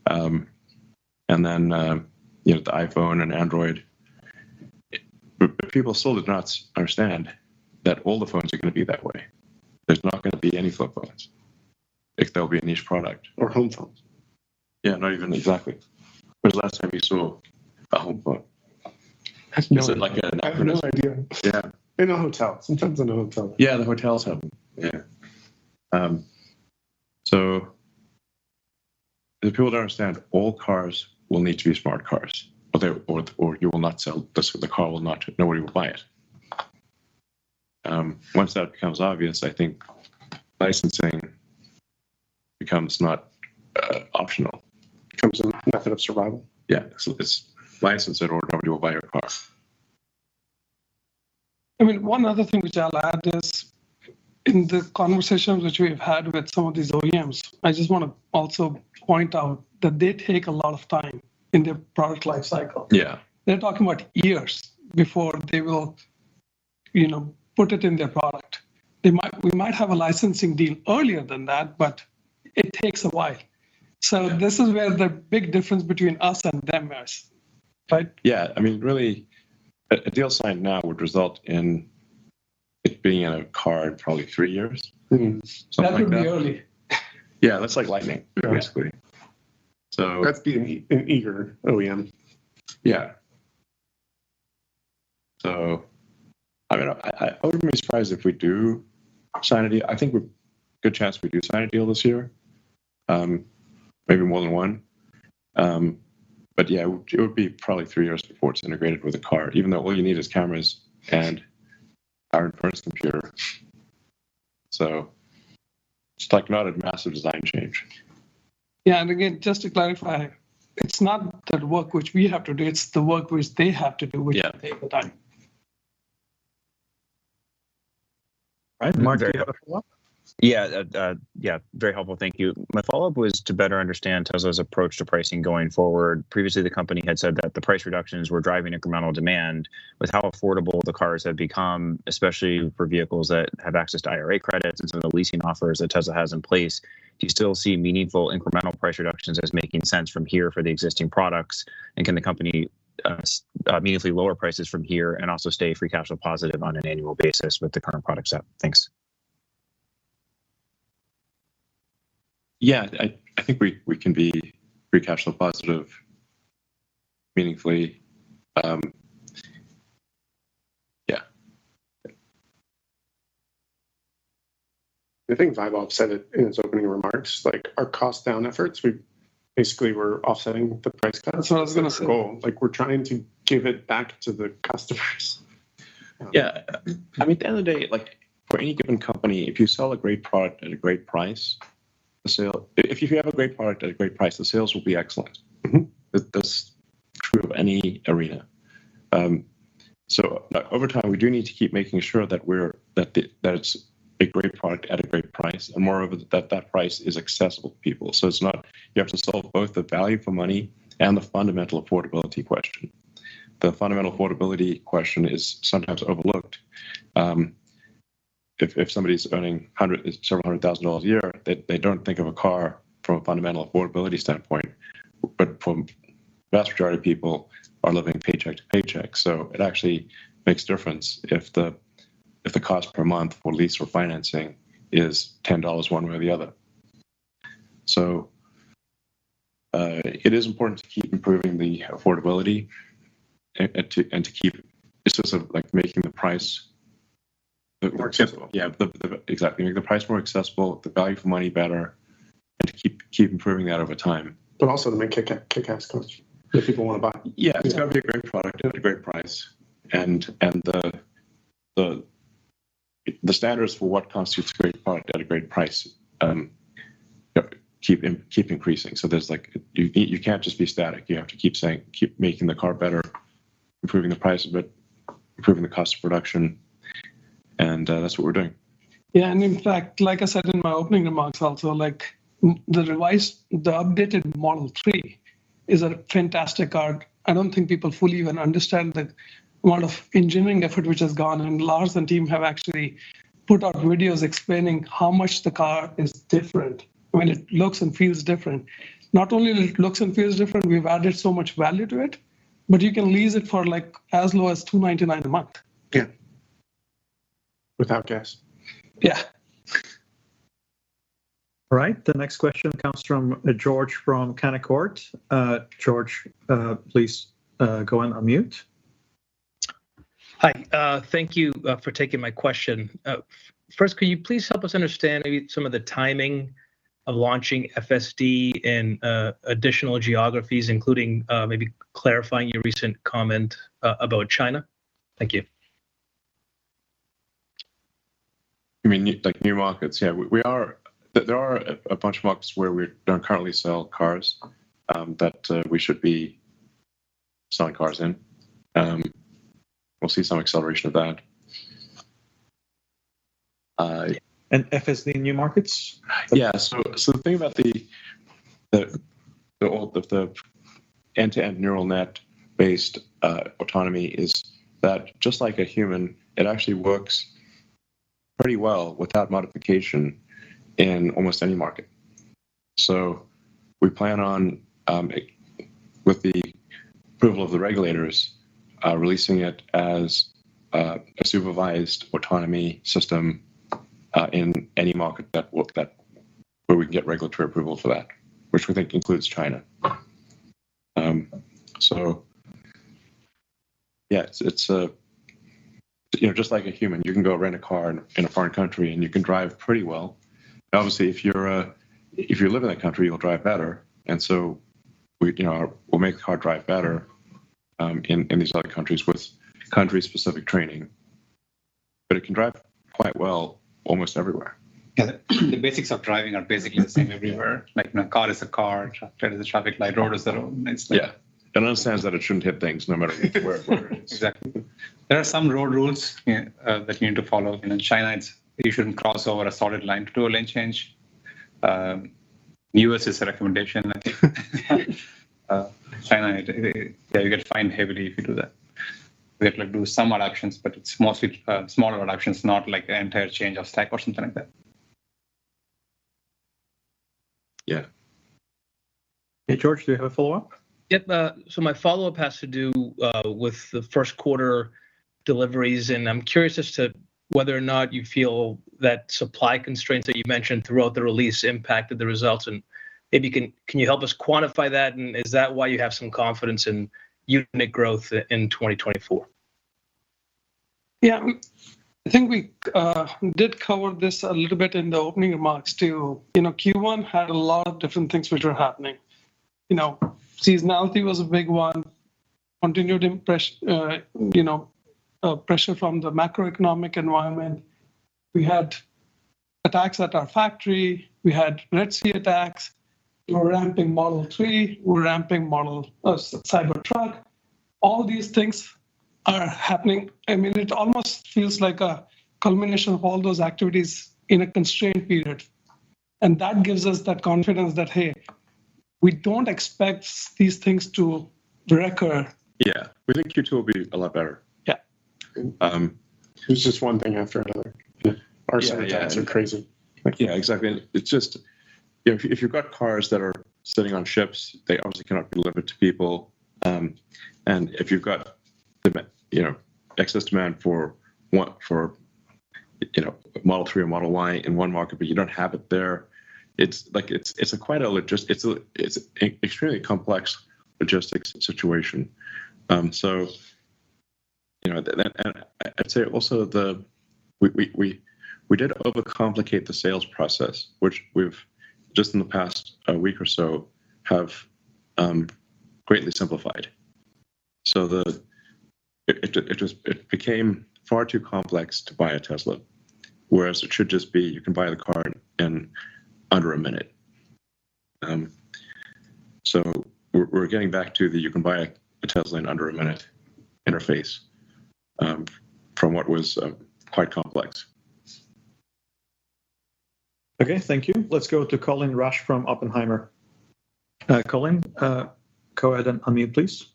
And then the iPhone and Android. But people still did not understand that all the phones are going to be that way. There's not going to be any flip phones. There'll be a niche product. Or home phones. Yeah, not even exactly. When was the last time you saw a home phone? Is it like an I have no idea. Yeah. In a hotel. Sometimes in a hotel. Yeah, the hotels have them. Yeah. So if people don't understand, all cars will need to be smart cars, or you will not sell this. The car will not. Nobody will buy it. Once that becomes obvious, I think licensing becomes not optional. Becomes a method of survival. Yeah, so it's license it or nobody will buy your car. I mean, one other thing which I'll add is in the conversations which we've had with some of these OEMs, I just want to also point out that they take a lot of time in their product life cycle. Yeah. They're talking about years before they will, put it in their product. We might have a licensing deal earlier than that, but it takes a while. So This is where the big difference between us and them is, right? Yeah, I mean, really, a deal signed now would result in it being in a car in probably 3 years. Mm-hmm. That would be early. Yeah, that's like lightning, basically. So that's being an eager OEM. Yeah. So, I mean, I wouldn't be surprised if we do sign a deal. I think we're good chance we do sign a deal this year. Maybe more than one. But yeah, it would be probably 3 years before it's integrated with a car, even though all you need is cameras and our inference computer. So it's like not a massive design change. Yeah, and again, just to clarify, it's not the work which we have to do, it's the work which they have to do, which will take the time. Right, Mark, do you have a follow-up? Yeah, very helpful. Thank you. My follow-up was to better understand Tesla's approach to pricing going forward. Previously, the company had said that the price reductions were driving incremental demand. With how affordable the cars have become, especially for vehicles that have access to IRA credits and some of the leasing offers that Tesla has in place, do you still see meaningful incremental price reductions as making sense from here for the existing products? And can the company meaningfully lower prices from here and also stay free cash flow positive on an annual basis with the current product set? Thanks. Yeah, I think we can be free cash flow positive meaningfully. Yeah. I think Vaibhav said it in his opening remarks. Like our cost down efforts, we basically were offsetting the price cuts. That's what I was going to say. Goal. Like we're trying to give it back to the customers. Yeah, I mean, at the end of the day, like for any given company, if you sell a great product at a great price, if you have a great product at a great price, the sales will be excellent. Mm-hmm. That's true of any arena. So over time, we do need to keep making sure that that it's a great product at a great price, and moreover, that price is accessible to people. So it's not, you have to solve both the value for money and the fundamental affordability question. The fundamental affordability question is sometimes overlooked. If somebody's earning several $100,000 a year, they don't think of a car from a fundamental affordability standpoint. But for the vast majority of people are living paycheck to paycheck. So it actually makes a difference if the cost per month for lease or financing is $10 one way or the other. So it is important to keep improving the affordability and to keep, it's just like making the price more accessible. Yeah, exactly. Make the price more accessible, the value for money better, and to keep improving that over time. But also to make kick-ass cars that people want to buy. Yeah, it's got to be a great product at a great price, and the standards for what constitutes a great product at a great price keep increasing. So there's like you can't just be static. You have to keep making the car better, improving the price of it, improving the cost of production. And that's what we're doing. Yeah, and in fact, like I said in my opening remarks also, like the updated Model 3 is a fantastic car. I don't think people fully even understand the amount of engineering effort which has gone, and Lars and team have actually put out videos explaining how much the car is different. I mean, it looks and feels different. Not only it looks and feels different, we've added so much value to it, but you can lease it for like as low as $299 a month. Yeah. Without gas. Yeah. All right. The next question comes from George from Canaccord. George, please go and unmute. Hi. Thank you for taking my question. First, could you please help us understand maybe some of the timing of launching FSD in additional geographies, including maybe clarifying your recent comment about China? Thank you. You mean like new markets? Yeah, there are a bunch of markets where we don't currently sell cars that we should be selling cars in. We'll see some acceleration of that. And FSD in new markets? Yeah. So the thing about the end-to-end neural net based autonomy is that just like a human, it actually works pretty well without modification in almost any market. So we plan on, with the approval of the regulators, releasing it as a supervised autonomy system in any market where we can get regulatory approval for that, which we think includes China. So yeah, it's just like a human, you can go rent a car in a foreign country and you can drive pretty well. Obviously, if you live in that country, you'll drive better, and so we'll make the car drive better in these other countries with country-specific training. But it can drive quite well almost everywhere. Yeah, the basics of driving are basically the same everywhere. Like, car is a car, traffic is a traffic light, road is the road. It's like, yeah, it understands that it shouldn't hit things no matter where it is. Exactly. There are some road rules that you need to follow. In China, it's you shouldn't cross over a solid line to do a lane change. US is a recommendation, I think. China, you get fined heavily if you do that. We have to do some adaptations, but it's mostly smaller adaptations, not like an entire change of stack or something like that. Yeah. Hey, George, do you have a follow-up? Yep. So my follow-up has to do with the first quarter deliveries, and I'm curious as to whether or not you feel that supply constraints that you mentioned throughout the release impacted the results, and maybe can you help us quantify that, and is that why you have some confidence in unit growth in 2024? Yeah, I think we did cover this a little bit in the opening remarks too. Q1 had a lot of different things which were happening. Seasonality was a big one, continued pressure from the macroeconomic environment. We had attacks at our factory. We had Red Sea attacks. We're ramping Model 3. We're ramping Cybertruck. All these things are happening. I mean, it almost feels like a culmination of all those activities in a constrained period. And that gives us that confidence that, hey, we don't expect these things to recur. Yeah, we think Q2 will be a lot better. Yeah. It's just one thing after another. Our attacks are crazy. Yeah, exactly. It's just, if you've got cars that are sitting on ships, they obviously cannot be delivered to people. And if you've got, excess demand for Model 3 or Model Y in one market, but you don't have it there, it's an extremely complex logistics situation. So, and I'd say also we did overcomplicate the sales process, which we've just in the past week or so have greatly simplified. So it became far too complex to buy a Tesla, whereas it should just be you can buy the car in under a minute. So we're getting back to the you can buy a Tesla in under a minute interface from what was quite complex. Okay, thank you. Let's go to Colin Rush from Oppenheimer. Colin, go ahead and unmute, please.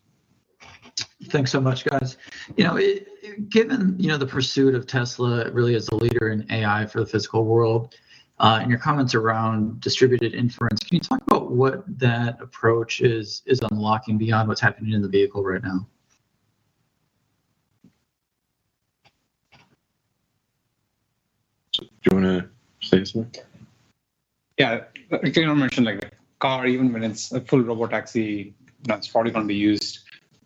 Thanks so much, guys. Given the pursuit of Tesla really as a leader in AI for the physical world, and your comments around distributed inference, can you talk about what that approach is unlocking beyond what's happening in the vehicle right now? So, do you want to say something? Yeah, like you mentioned, like the car, even when it's a full robotaxi, it's probably going to be used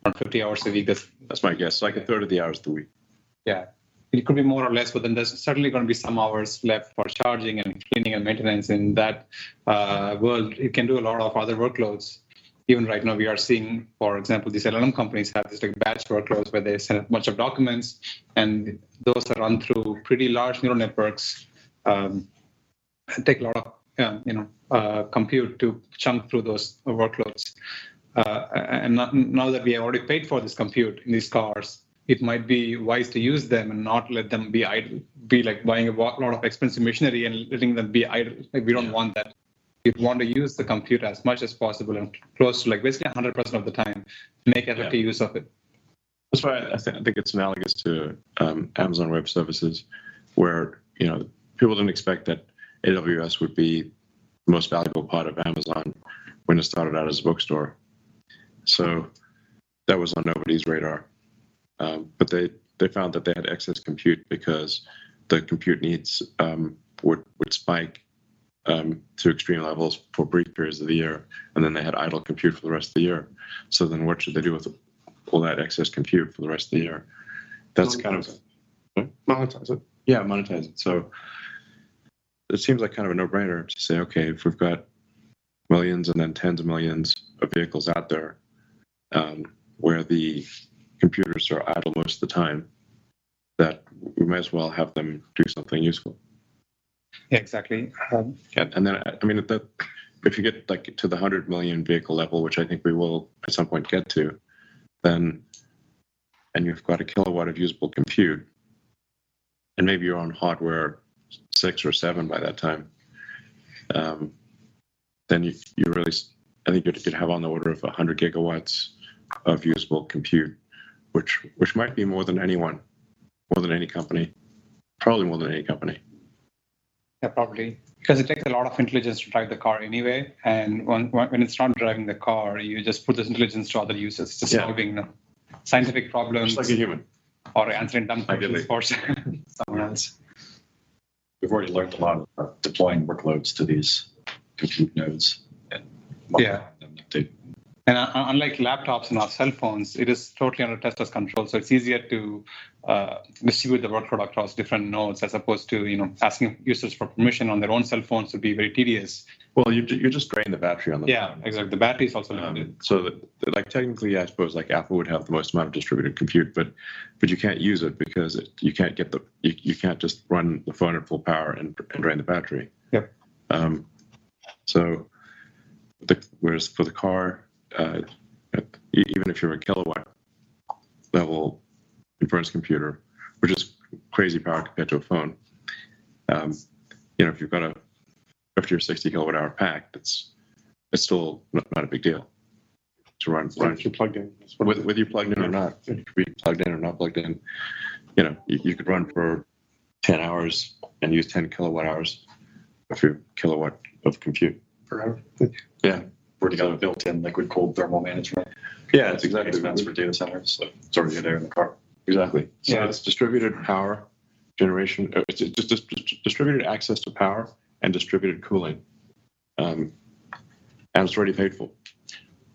around 50 hours a week. That's my guess. Like a third of the hours of the week. Yeah, it could be more or less, but then there's certainly going to be some hours left for charging and cleaning and maintenance. In that world, it can do a lot of other workloads. Even right now, we are seeing, for example, these LLM companies have this like batch workloads where they send a bunch of documents, and those are run through pretty large neural networks. Take a lot of compute to chunk through those workloads. And now that we have already paid for this compute in these cars, it might be wise to use them and not let them be idle, be like buying a lot of expensive machinery and letting them be idle. Like we don't want that. We want to use the compute as much as possible and close to like basically 100% of the time, make effective use of it. That's why I think it's analogous to Amazon Web Services, where people didn't expect that AWS would be the most valuable part of Amazon when it started out as a bookstore. So that was on nobody's radar. But they found that they had excess compute because the compute needs would spike to extreme levels for brief periods of the year, and then they had idle compute for the rest of the year. So then what should they do with all that excess compute for the rest of the year? That's Monetize it. Yeah, monetize it. So it seems like kind of a no-brainer to say, okay, if we've got millions and then tens of millions of vehicles out there where the computers are idle most of the time, that we might as well have them do something useful. Yeah, exactly. And then, I mean, if you get like to the 100 million vehicle level, which I think we will at some point get to, then, and you've got a kilowatt of usable compute, and maybe your own hardware 6 or 7 by that time, then you really, I think you'd have on the order of 100 gigawatts of usable compute, which might be more than any company, probably more than any company. Yeah, probably. Because it takes a lot of intelligence to drive the car anyway. And when it's not driving the car, you just put this intelligence to other uses, just solving scientific problems. Just like a human. Or answering dumb questions for someone else. We've already learned a lot about deploying workloads to these compute nodes. And unlike laptops and our cell phones, it is totally under Tesla's control. So it's easier to distribute the workload across different nodes as opposed to, asking users for permission on their own cell phones would be very tedious. Well, you just drain the battery on the phone. Exactly. The battery is also limited. So technically, I suppose Apple would have the most amount of distributed compute, but you can't use it because you can't get you can't just run the phone at full power and drain the battery. Yep. So whereas for the car, even if you're a kilowatt level inference computer, which is crazy power compared to a phone, if you've got a 50 or 60 kilowatt hour pack, it's still not a big deal to run. If you're plugged in, whether you're plugged in or not, you could be plugged in or not plugged in. You could run for 10 hours and use 10 kilowatt hours of your kilowatt of compute per hour. Yeah. Already got a built-in liquid-cooled thermal management. Yeah, it's exactly expense for data centers, so it's already there in the car. Exactly. So it's distributed power generation. It's just distributed access to power and distributed cooling, and it's already paid for.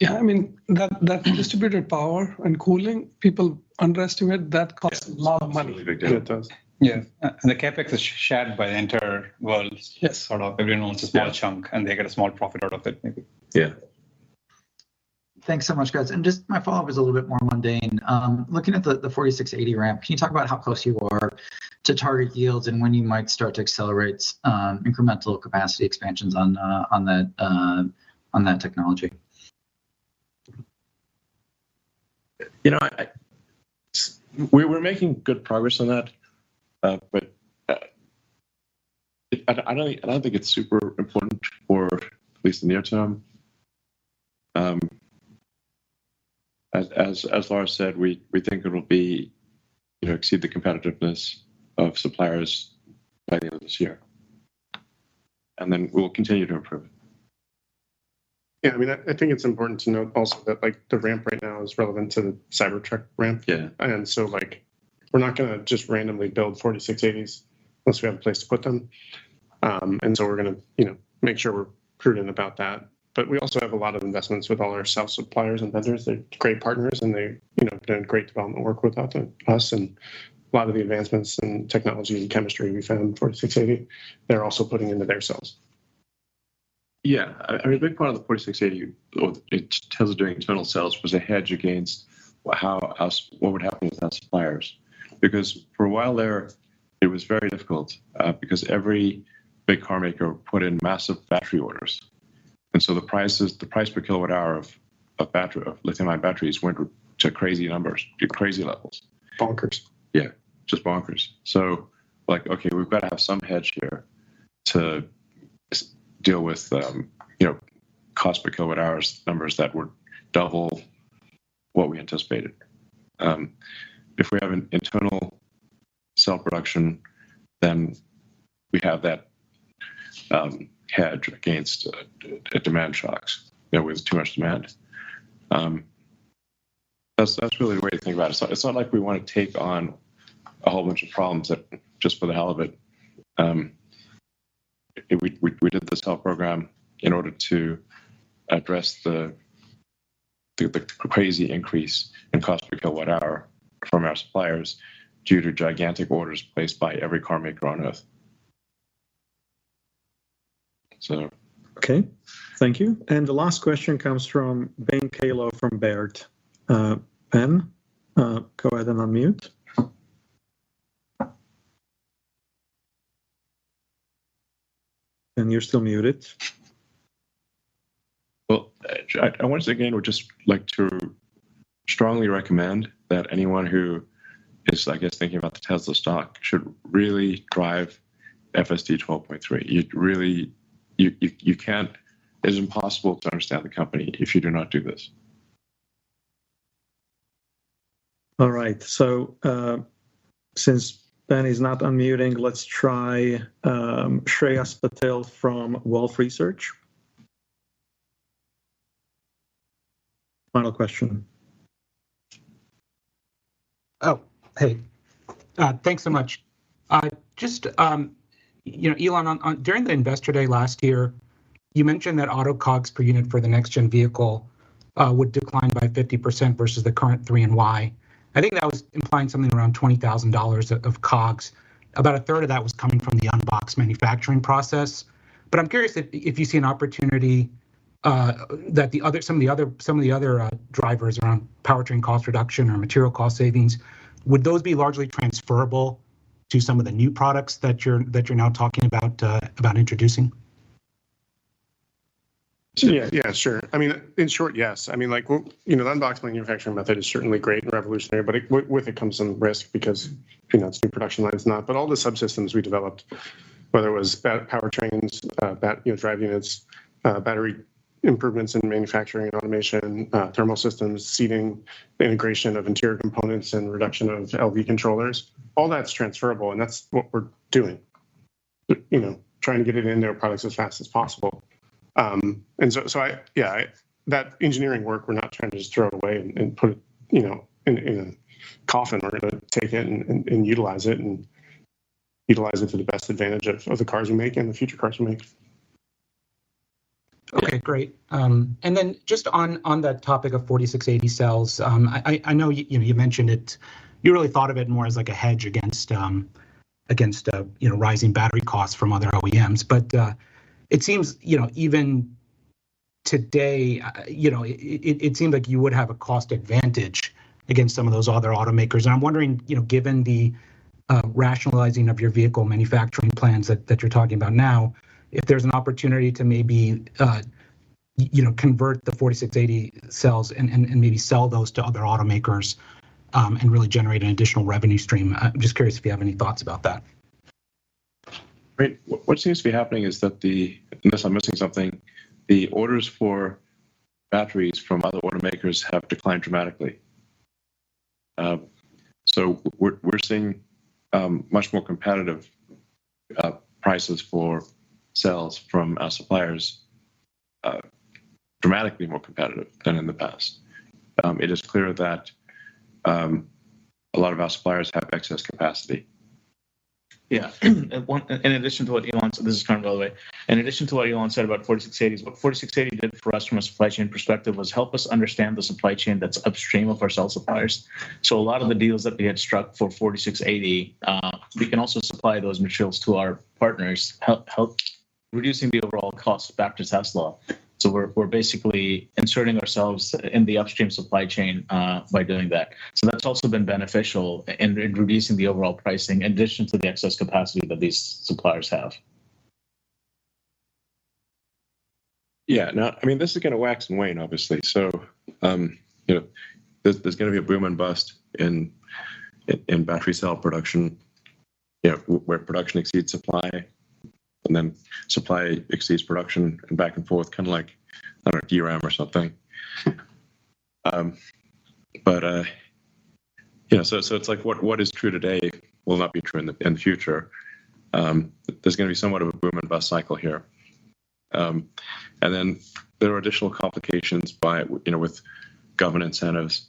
Yeah, I mean that distributed power and cooling, people underestimate that costs a lot of money. Really big deal. It does. Yeah, and the capex is shared by the entire world. Yes. Sort of everyone owns a small chunk, and they get a small profit out of it, maybe. Yeah. Thanks so much, guys. And just my follow-up is a little bit more mundane. Looking at the 4680 ramp, can you talk about how close you are to target yields and when you might start to accelerate incremental capacity expansions on that technology? We're making good progress on that, but I don't think it's super important for at least the near term. As Lars said, we think it'll be, exceed the competitiveness of suppliers by the end of this year, and then we'll continue to improve it. Yeah, I mean, I think it's important to note also that the ramp right now is relevant to the Cybertruck ramp. Yeah. And so we're not going to just randomly build 4680s unless we have a place to put them. And so we're going to, make sure we're prudent about that. But we also have a lot of investments with all our cell suppliers and vendors. They're great partners, and they, done great development work with us. And a lot of the advancements in technology and chemistry we found in 4680, they're also putting into their cells. Yeah, I mean, a big part of the 4680, Tesla doing internal cells, was a hedge against what would happen with our suppliers, because for a while there, it was very difficult because every big car maker put in massive battery orders, and so the price per kilowatt hour of lithium-ion batteries went to crazy numbers, to crazy levels. Bonkers. Yeah, just bonkers. So, okay, we've got to have some hedge here to deal with cost per kilowatt hours numbers that were double what we anticipated. If we have an internal cell production, then we have that hedge against demand shocks, with too much demand. That's really the way to think about it. It's not like we want to take on a whole bunch of problems just for the hell of it. We did the cell program in order to address the crazy increase in cost per kilowatt hour from our suppliers due to gigantic orders placed by every car maker on Earth. So, okay, thank you. And the last question comes from Ben Kalo from Baird. Ben, go ahead and unmute. And you're still muted. Well, I once again would just like to strongly recommend that anyone who is, thinking about the Tesla stock should really drive FSD 12.3. You can't. It is impossible to understand the company if you do not do this. All right. So since Ben is not unmuting, let's try Shreyas Patel from Wolf Research. Final question. Oh, hey. Thanks so much. Just, Elon, during the Investor Day last year, you mentioned that auto COGS per unit for the next-gen vehicle would decline by 50% versus the current 3 and Y. I think that was implying something around $20,000 of COGS. About a third of that was coming from the unboxed manufacturing process. But I'm curious if you see an opportunity that some of the other drivers around powertrain cost reduction or material cost savings, would those be largely transferable to some of the new products that you're now talking about introducing? Yeah, sure. I mean, in short, yes. I mean, the unboxed manufacturing method is certainly great and revolutionary, but with it comes some risk because, it's new production lines, not. But all the subsystems we developed, whether it was powertrains, drive units, battery improvements in manufacturing and automation, thermal systems, seating, the integration of interior components, and reduction of LV controllers, all that's transferable, and that's what we're doing. Trying to get it into our products as fast as possible. And so that engineering work, we're not trying to just throw it away and put it, in a coffin. We're going to take it and utilize it to the best advantage of the cars we make and the future cars we make. Okay, great. And then just on that topic of 4680 cells, I know you mentioned it. You really thought of it more as like a hedge against rising battery costs from other OEMs, but it seems, even today, it seems like you would have a cost advantage against some of those other automakers. And I'm wondering, given the rationalizing of your vehicle manufacturing plans that you're talking about now, if there's an opportunity to maybe, convert the 4680 cells and maybe sell those to other automakers and really generate an additional revenue stream. I'm just curious if you have any thoughts about that. Right. What seems to be happening is that unless I'm missing something, the orders for batteries from other automakers have declined dramatically. So we're seeing much more competitive prices for cells from our suppliers, dramatically more competitive than in the past. It is clear that a lot of our suppliers have excess capacity. Yeah. In addition to what Elon said, this is Karan, by the way. In addition to what Elon said about 4680s, what 4680 did for us from a supply chain perspective was help us understand the supply chain that's upstream of our cell suppliers. So a lot of the deals that we had struck for 4680, we can also supply those materials to our partners, help reducing the overall cost back to Tesla. So we're basically inserting ourselves in the upstream supply chain by doing that. So that's also been beneficial in reducing the overall pricing in addition to the excess capacity that these suppliers have. Yeah, now, I mean, this is going to wax and wane, obviously. So, there's going to be a boom and bust in battery cell production, where production exceeds supply. And then supply exceeds production and back and forth, kind of like, I don't know, DRAM or something. So it's like what is true today will not be true in the future. There's going to be somewhat of a boom and bust cycle here. And then there are additional complications with government incentives,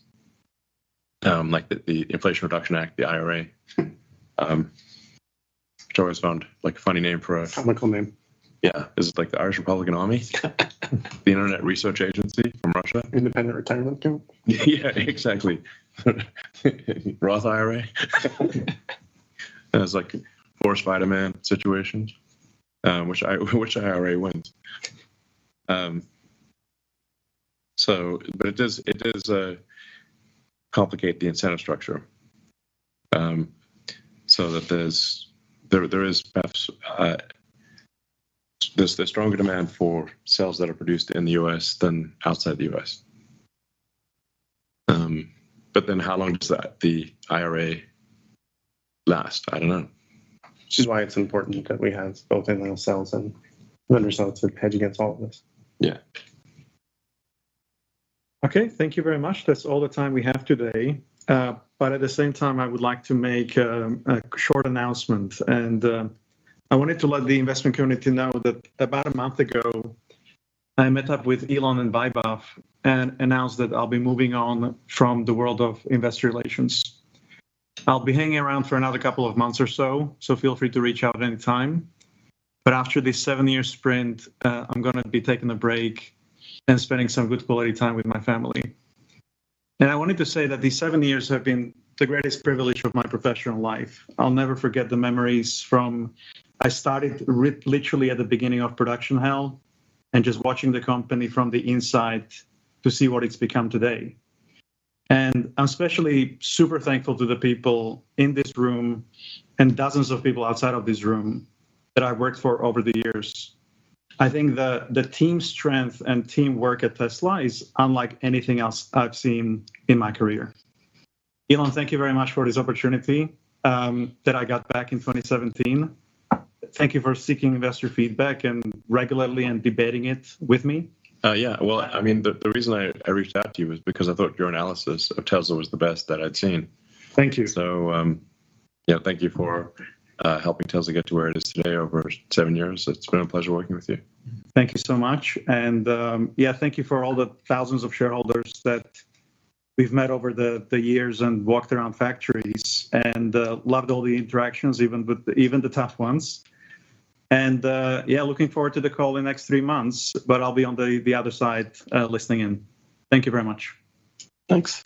like the Inflation Reduction Act, the IRA. Which I always found like a funny name for a comical name. Yeah, is it like the Irish Republican Army, the Internet Research Agency from Russia, independent retirement account? Yeah, exactly. Roth IRA. And it's like forced Spider-Man situations, which IRA wins. But it does complicate the incentive structure, so that there's stronger demand for cells that are produced in the U.S. than outside the U.S. But then how long does the IRA last? I don't know. which is why it's important that we have both in-house sales and vendor sales to hedge against all of this. Yeah. Okay, thank you very much. That's all the time we have today. But at the same time, I would like to make a short announcement. And I wanted to let the investment community know that about a month ago, I met up with Elon and Vaibhav and announced that I'll be moving on from the world of investor relations. I'll be hanging around for another couple of months or so feel free to reach out anytime. But after this 7-year sprint, I'm going to be taking a break and spending some good quality time with my family. And I wanted to say that these 7 years have been the greatest privilege of my professional life. I'll never forget the memories from, I started literally at the beginning of production hell and just watching the company from the inside to see what it's become today. And I'm especially super thankful to the people in this room and dozens of people outside of this room that I've worked for over the years. I think the team strength and teamwork at Tesla is unlike anything else I've seen in my career. Elon, thank you very much for this opportunity that I got back in 2017. Thank you for seeking investor feedback and regularly and debating it with me. Yeah, well, I mean, the reason I reached out to you was because I thought your analysis of Tesla was the best that I'd seen. Thank you. So, yeah, thank you for helping Tesla get to where it is today over 7 years. It's been a pleasure working with you. Thank you so much. And yeah, thank you for all the thousands of shareholders that we've met over the years and walked around factories and loved all the interactions, even the tough ones. And yeah, looking forward to the call in the next 3 months, but I'll be on the other side listening in. Thank you very much. Thanks.